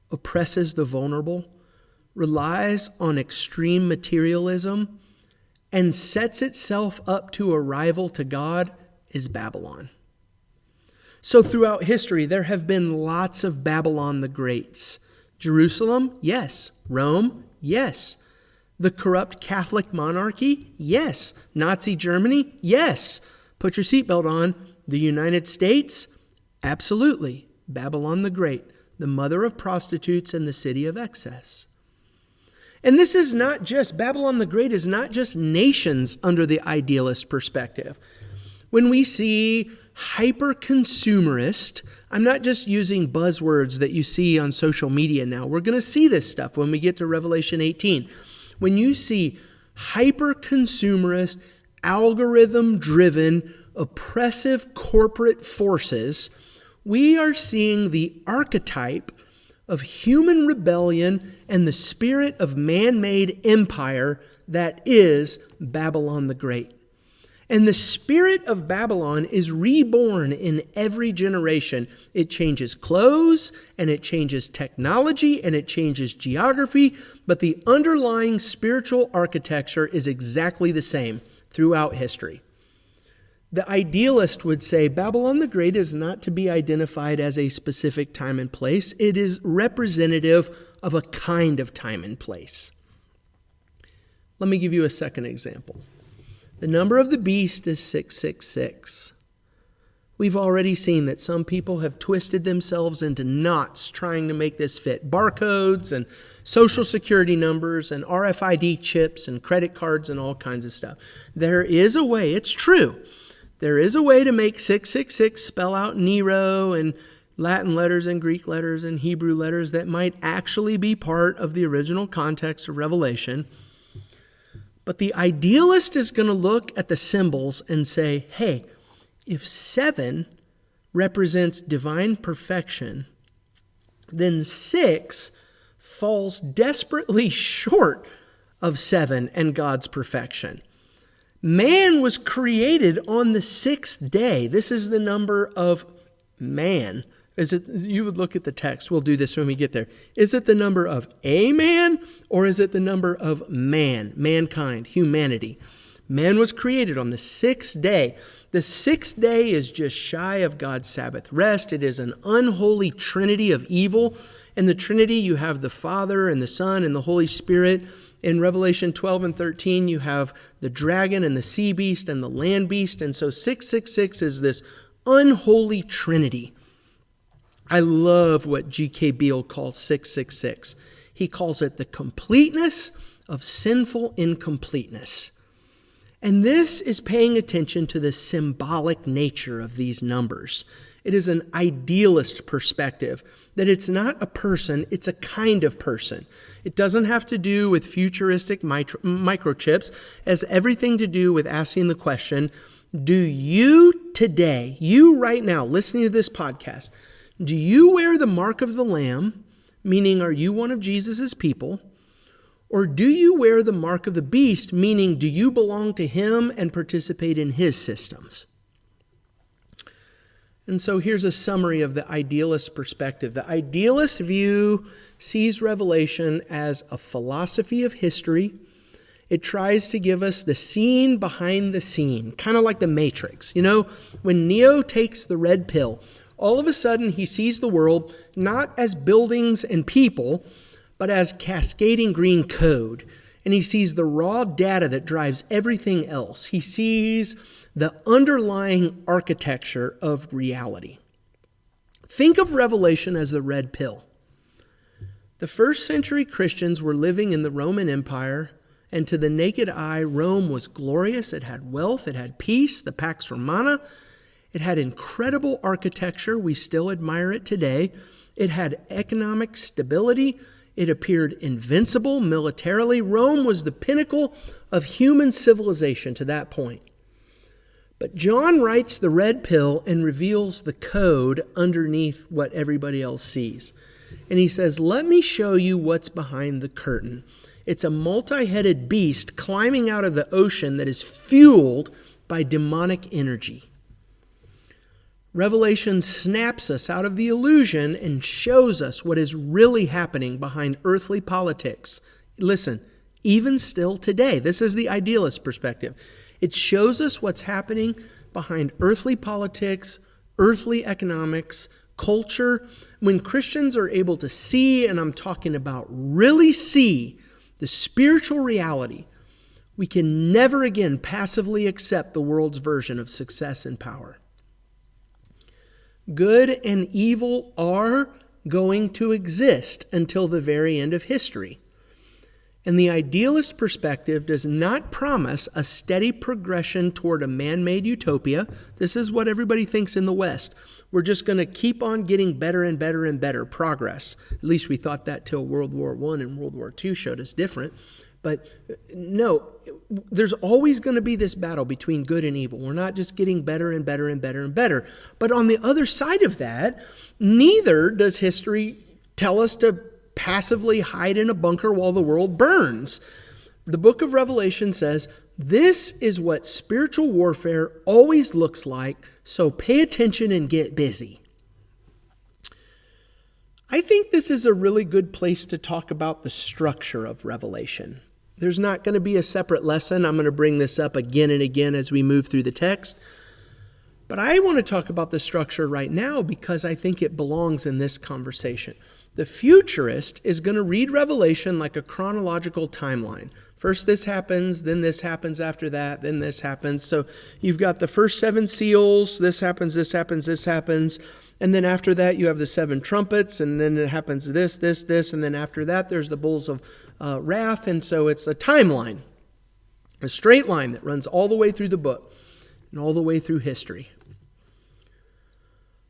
oppresses the vulnerable, relies on extreme materialism, and sets itself up to a rival to God is Babylon. So throughout history, there have been lots of Babylon the Greats. Jerusalem, yes. Rome, yes. The corrupt Catholic monarchy, yes. Nazi Germany, yes. Put your seatbelt on. The United States? Absolutely. Babylon the Great, the mother of prostitutes and the city of excess. And this is not just, Babylon the Great is not just nations under the idealist perspective. When we see hyper-consumerist, I'm not just using buzzwords that you see on social media now. We're going to see this stuff when we get to Revelation 18. When you see hyper-consumerist, algorithm-driven, oppressive corporate forces, we are seeing the archetype of human rebellion and the spirit of man-made empire that is Babylon the Great. And the spirit of Babylon is reborn in every generation. It changes clothes, and it changes technology, and it changes geography, but the underlying spiritual architecture is exactly the same. throughout history. The idealist would say Babylon the Great is not to be identified as a specific time and place. It is representative of a kind of time and place. Let me give you a second example. The number of the beast is 666. We've already seen that some people have twisted themselves into knots trying to make this fit. Barcodes and social security numbers and RFID chips and credit cards and all kinds of stuff. There is a way, it's true. There is a way to make 666 spell out Nero and Latin letters and Greek letters and Hebrew letters that might actually be part of the original context of Revelation. But the idealist is going to look at the symbols and say, hey, if 7 represents divine perfection, then 6 falls desperately short of 7 and God's perfection. Man was created on the 6th day. This is the number of man. You would look at the text. We'll do this when we get there. Is it the number of a man or is it the number of man, mankind, humanity? Man was created on the 6th day. The 6th day is just shy of God's Sabbath rest. It is an unholy trinity of evil. In the Trinity, you have the Father and the Son and the Holy Spirit. In Revelation 12 and 13, you have the dragon and the sea beast and the land beast. And so 666 is this unholy trinity. I love what G.K. Beale calls 666. He calls it the completeness of sinful incompleteness. And this is paying attention to the symbolic nature of these numbers. It is an idealist perspective that it's not a person, it's a kind of person. It doesn't have to do with futuristic microchips. It has everything to do with asking the question, do you today, you right now listening to this podcast, do you wear the mark of the Lamb, meaning are you one of Jesus's people? Or do you wear the mark of the beast, meaning do you belong to him and participate in his systems? And so here's a summary of the idealist perspective. The idealist view sees Revelation as a philosophy of history. It tries to give us the scene behind the scene, kind of like the Matrix. You know, when Neo takes the red pill, all of a sudden he sees the world not as buildings and people, but as cascading green code. And he sees the raw data that drives everything else. He sees the underlying architecture of reality. Think of Revelation as the red pill. The first century Christians were living in the Roman Empire, and to the naked eye, Rome was glorious. It had wealth, it had peace, the Pax Romana. It had incredible architecture. We still admire it today. It had economic stability. It appeared invincible militarily. Rome was the pinnacle of human civilization to that point. But John writes the red pill and reveals the code underneath what everybody else sees. And he says, let me show you what's behind the curtain. It's a multi-headed beast climbing out of the ocean that is fueled by demonic energy. Revelation snaps us out of the illusion and shows us what is really happening behind earthly politics. Listen, even still today, this is the idealist perspective. It shows us what's happening behind earthly politics, earthly economics, culture. When Christians are able to see, and I'm talking about really see, the spiritual reality, we can never again passively accept the world's version of success and power. Good and evil are going to exist until the very end of history. And the idealist perspective does not promise a steady progression toward a man-made utopia. This is what everybody thinks in the West. We're just going to keep on getting better and better and better progress. At least we thought that till World War I and World War II showed us different. But no, there's always going to be this battle between good and evil. We're not just getting better and better and better and better. But on the other side of that, neither does history tell us to passively hide in a bunker while the world burns. The book of Revelation says, this is what spiritual warfare always looks like, so pay attention and get busy. I think this is a really good place to talk about the structure of Revelation. There's not going to be a separate lesson. I'm going to bring this up again and again as we move through the text. But I want to talk about the structure right now because I think it belongs in this conversation. The futurist is going to read Revelation like a chronological timeline. First this happens, then this happens after that, then this happens. So you've got the first 7 seals, this happens, this happens, this happens. And then after that you have the 7 trumpets, and then it happens this, this, this. And then after that there's the bowls of wrath. And so it's a timeline, a straight line that runs all the way through the book and all the way through history.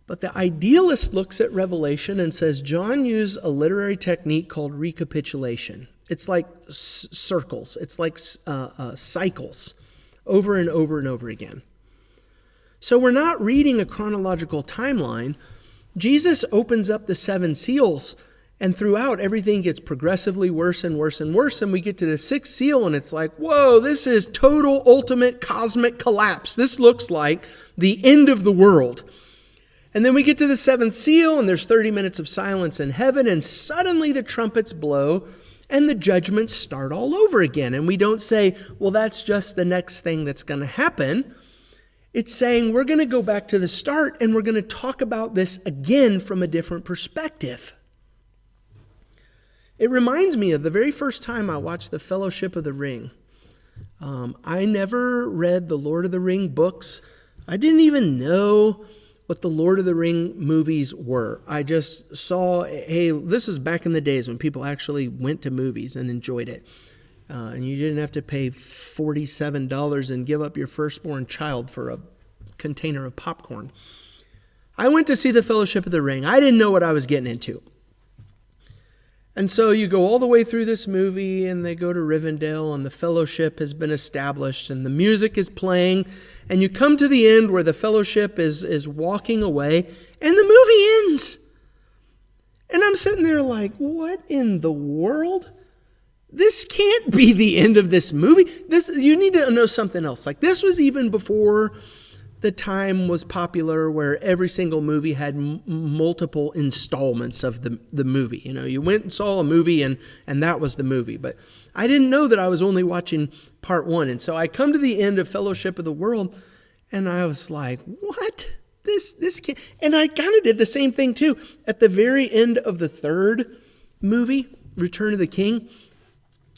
But the idealist looks at Revelation and says John used a literary technique called recapitulation. It's like circles. It's like cycles over and over and over again. So we're not reading a chronological timeline. Jesus opens up the 7 seals, and throughout everything gets progressively worse and worse and worse, and we get to the 6th seal and it's like, whoa, this is total ultimate cosmic collapse. This looks like the end of the world. And then we get to the 7th seal, and there's 30 minutes of silence in heaven, and suddenly the trumpets blow, and the judgments start all over again. And we don't say, well, that's just the next thing that's going to happen. It's saying we're going to go back to the start, and we're going to talk about this again from a different perspective. It reminds me of the very first time I watched The Fellowship of the Ring. I never read the Lord of the Ring books. I didn't even know what the Lord of the Ring movies were. I just saw, hey, this is back in the days when people actually went to movies and enjoyed it. And you didn't have to pay $47 and give up your firstborn child for a container of popcorn. I went to see The Fellowship of the Ring. I didn't know what I was getting into. And so you go all the way through this movie, and they go to Rivendell, and the fellowship has been established, and the music is playing, and you come to the end where the fellowship is walking away, and the movie ends. And I'm sitting there like, what in the world? This can't be the end of this movie. You need to know something else. Like, this was even before the time was popular where every single movie had multiple installments of the movie. You know, you went and saw a movie and that was the movie. But I didn't know that I was only watching part 1. And so I come to the end of Fellowship of the World and I was like, what? This can't. And I kind of did the same thing too. At the very end of the 3rd movie, Return of the King,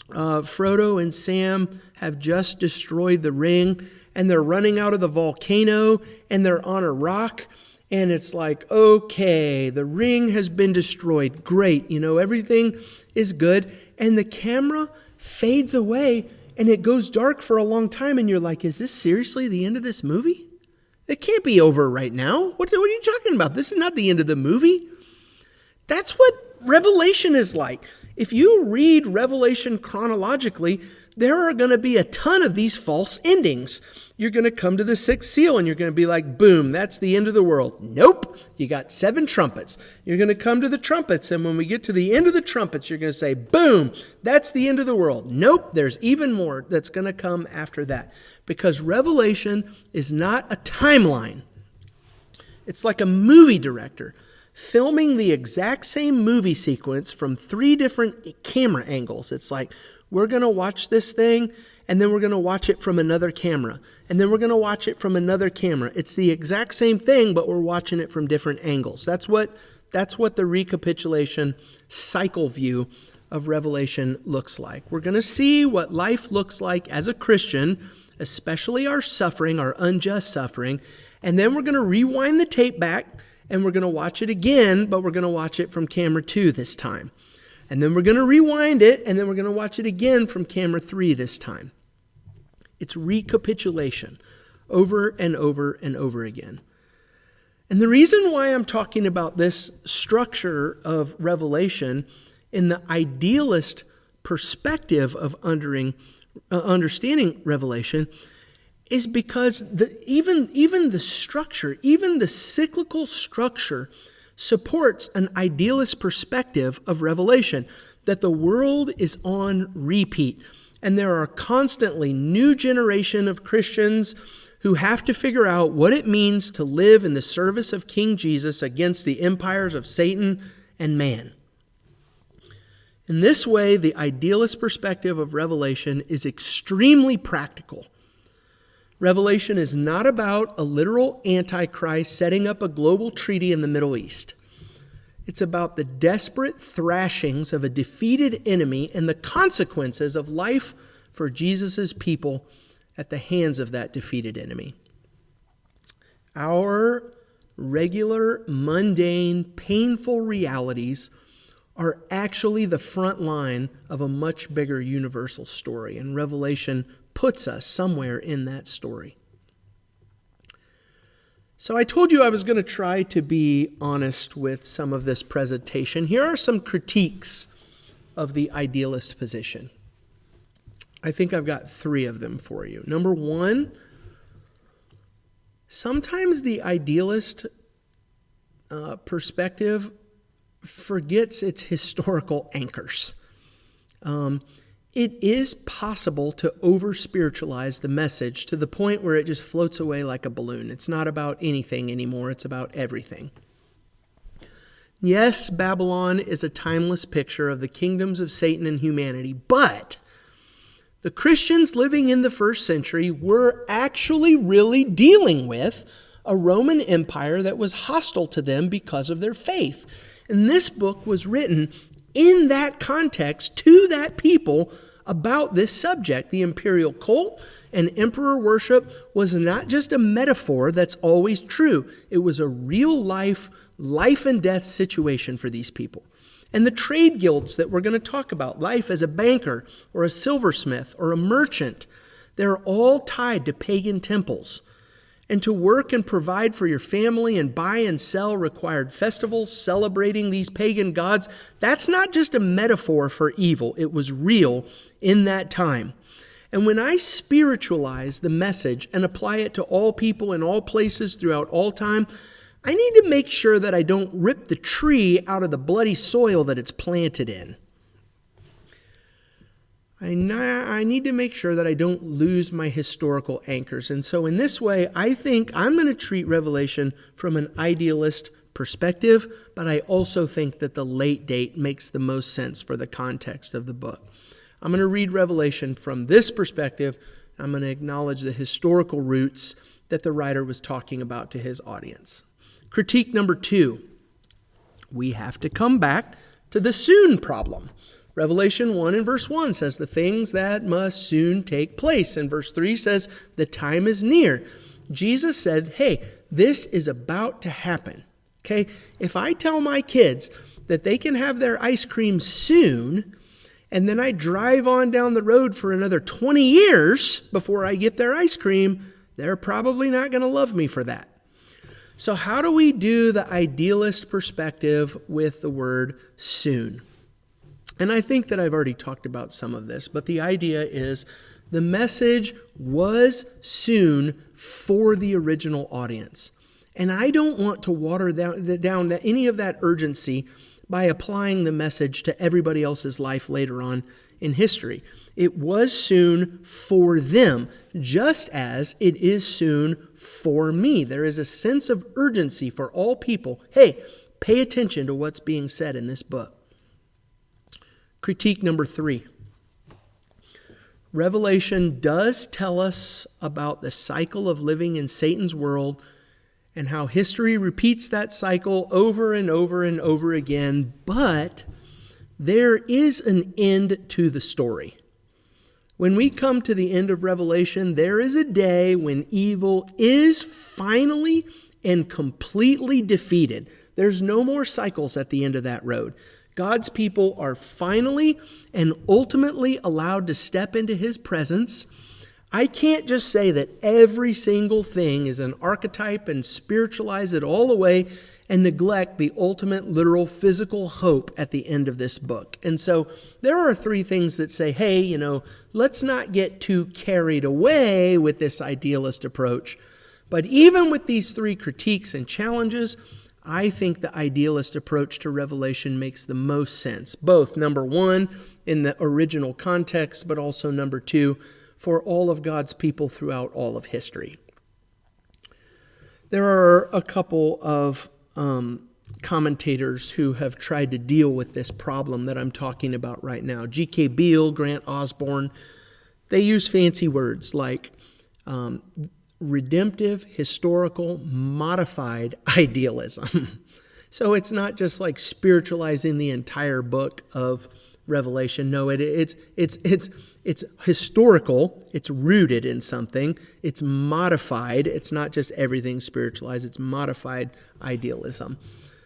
Frodo and Sam have just destroyed the ring, and they're running out of the volcano, and they're on a rock, and it's like, okay, the ring has been destroyed. Great, everything is good. And the camera fades away, and it goes dark for a long time, and you're like, is this seriously the end of this movie? It can't be over right now. What are you talking about? This is not the end of the movie. That's what Revelation is like. If you read Revelation chronologically, there are going to be a ton of these false endings. You're going to come to the 6th seal and you're going to be like, boom, that's the end of the world. Nope, you got 7 trumpets. You're going to come to the trumpets, and when we get to the end of the trumpets, you're going to say, boom, that's the end of the world. Nope, there's even more that's going to come after that. Because Revelation is not a timeline. It's like a movie director filming the exact same movie sequence from 3 different camera angles. It's like, we're going to watch this thing, and then we're going to watch it from another camera, and then we're going to watch it from another camera. It's the exact same thing, but we're watching it from different angles. That's what the recapitulation cycle view of Revelation looks like. We're going to see what life looks like as a Christian, especially our suffering, our unjust suffering, and then we're going to rewind the tape back, and we're going to watch it again, but we're going to watch it from camera 2 this time. And then we're going to rewind it, and then we're going to watch it again from camera 3 this time. It's recapitulation over and over and over again. And the reason why I'm talking about this structure of Revelation in the idealist perspective of understanding Revelation is because even the structure, even the cyclical structure, supports an idealist perspective of Revelation, that the world is on repeat. And there are constantly new generation of Christians who have to figure out what it means to live in the service of King Jesus against the empires of Satan and man. In this way, the idealist perspective of Revelation is extremely practical. Revelation is not about a literal antichrist setting up a global treaty in the Middle East. It's about the desperate thrashings of a defeated enemy and the consequences of life for Jesus' people at the hands of that defeated enemy. Our regular, mundane, painful realities are actually the front line of a much bigger universal story, and Revelation puts us somewhere in that story. So I told you I was going to try to be honest with some of this presentation. Here are some critiques of the idealist position. I think I've got 3 of them for you. Number 1, sometimes the idealist perspective forgets its historical anchors. It is possible to over-spiritualize the message to the point where it just floats away like a balloon. It's not about anything anymore. It's about everything. Yes, Babylon is a timeless picture of the kingdoms of Satan and humanity, but the Christians living in the first century were actually really dealing with a Roman Empire that was hostile to them because of their faith. And this book was written in that context to that people about this subject. The imperial cult and emperor worship was not just a metaphor that's always true. It was a real life and death situation for these people. And the trade guilds that we're going to talk about, life as a banker or a silversmith or a merchant, they're all tied to pagan temples. And to work and provide for your family and buy and sell required festivals celebrating these pagan gods. That's not just a metaphor for evil. It was real in that time. And when I spiritualize the message and apply it to all people in all places throughout all time, I need to make sure that I don't rip the tree out of the bloody soil that it's planted in. I need to make sure that I don't lose my historical anchors. And so in this way, I think I'm going to treat Revelation from an idealist perspective, but I also think that the late date makes the most sense for the context of the book. I'm going to read Revelation from this perspective. I'm going to acknowledge the historical roots that the writer was talking about to his audience. Critique number 2. We have to come back to the soon problem. Revelation 1 and verse 1 says the things that must soon take place. And verse 3 says the time is near. Jesus said, hey, this is about to happen. Okay? If I tell my kids that they can have their ice cream soon, and then I drive on down the road for another 20 years before I get their ice cream, they're probably not going to love me for that. So how do we do the idealist perspective with the word soon? And I think that I've already talked about some of this, but the idea is the message was soon for the original audience. And I don't want to water down any of that urgency by applying the message to everybody else's life later on in history. It was soon for them, just as it is soon for me. There is a sense of urgency for all people. Hey, pay attention to what's being said in this book. Critique number 3. Revelation does tell us about the cycle of living in Satan's world and how history repeats that cycle over and over and over again, but there is an end to the story. When we come to the end of Revelation, there is a day when evil is finally and completely defeated. There's no more cycles at the end of that road. God's people are finally and ultimately allowed to step into his presence. I can't just say that every single thing is an archetype and spiritualize it all away and neglect the ultimate literal physical hope at the end of this book. And so there are 3 things that say, hey, let's not get too carried away with this idealist approach. But even with these 3 critiques and challenges, I think the idealist approach to Revelation makes the most sense, both, number 1, in the original context, but also, number 2, for all of God's people throughout all of history. There are a couple of commentators who have tried to deal with this problem that I'm talking about right now. G.K. Beale, Grant Osborne, they use fancy words like redemptive, historical, modified idealism. So it's not just like spiritualizing the entire book of Revelation. No, it's historical. It's rooted in something. It's modified. It's not just everything spiritualized. It's modified idealism.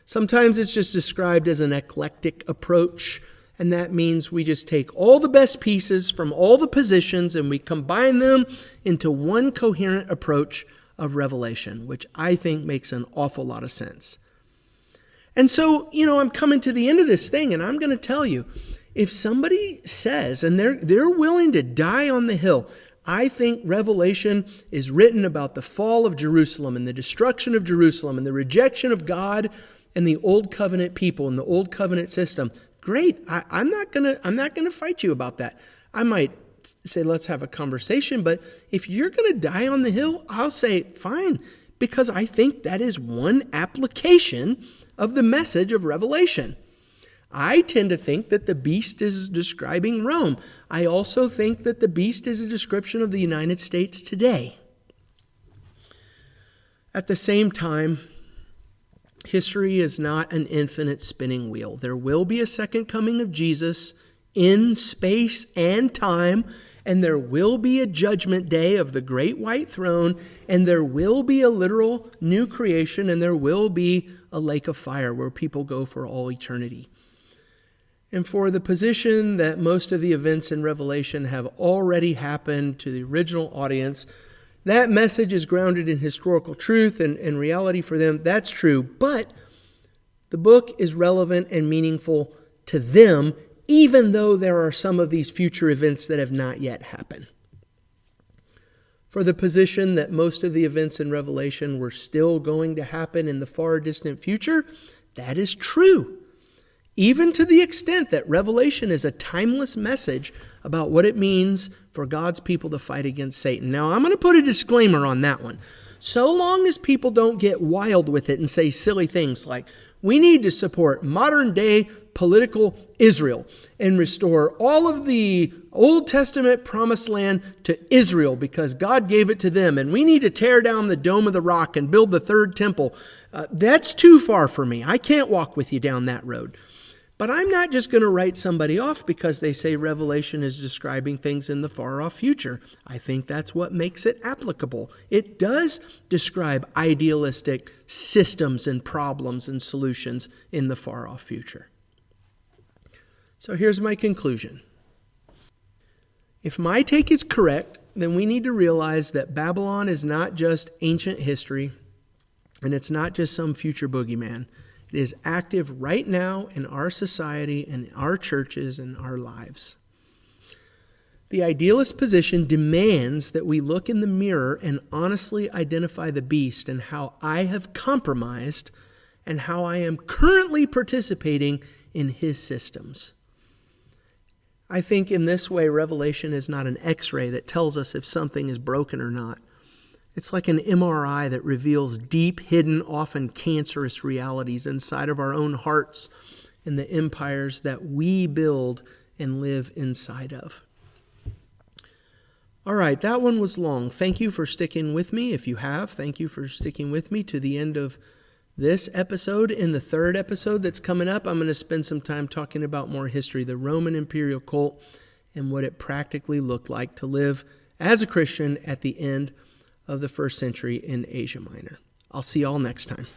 Sometimes it's just described as an eclectic approach, and that means we just take all the best pieces from all the positions and we combine them into one coherent approach of revelation, which I think makes an awful lot of sense. And so, I'm coming to the end of this thing, and I'm going to tell you, if somebody says, and they're willing to die on the hill, I think Revelation is written about the fall of Jerusalem and the destruction of Jerusalem and the rejection of God and the old covenant people and the old covenant system. Great. I'm not gonna fight you about that. I might say, let's have a conversation, but if you're gonna die on the hill, I'll say fine, because I think that is one application of the message of Revelation. I tend to think that the beast is describing Rome. I also think that the beast is a description of the United States today. At the same time, history is not an infinite spinning wheel. There will be a second coming of Jesus in space and time, and there will be a judgment day of the great white throne, and there will be a literal new creation, and there will be a lake of fire where people go for all eternity. And for the position that most of the events in Revelation have already happened to the original audience, that message is grounded in historical truth and reality for them. That's true. But the book is relevant and meaningful to them, even though there are some of these future events that have not yet happened. For the position that most of the events in Revelation were still going to happen in the far distant future, that is true. Even to the extent that Revelation is a timeless message about what it means for God's people to fight against Satan. Now, I'm going to put a disclaimer on that one. So long as people don't get wild with it and say silly things like, we need to support modern day political Israel and restore all of the Old Testament promised land to Israel because God gave it to them, and we need to tear down the Dome of the Rock and build the third temple. That's too far for me. I can't walk with you down that road. But I'm not just going to write somebody off because they say Revelation is describing things in the far-off future. I think that's what makes it applicable. It does describe idealistic systems and problems and solutions in the far-off future. So here's my conclusion. If my take is correct, then we need to realize that Babylon is not just ancient history, and it's not just some future boogeyman. It is active right now in our society and our churches and our lives. The idealist position demands that we look in the mirror and honestly identify the beast and how I have compromised and how I am currently participating in his systems. I think in this way, Revelation is not an X-ray that tells us if something is broken or not. It's like an MRI that reveals deep, hidden, often cancerous realities inside of our own hearts and the empires that we build and live inside of. All right, that one was long. Thank you for sticking with me. If you have, thank you for sticking with me to the end of this episode. In the third episode that's coming up, I'm going to spend some time talking about more history, the Roman Imperial cult, and what it practically looked like to live as a Christian at the end of the first century in Asia Minor. I'll see you all next time.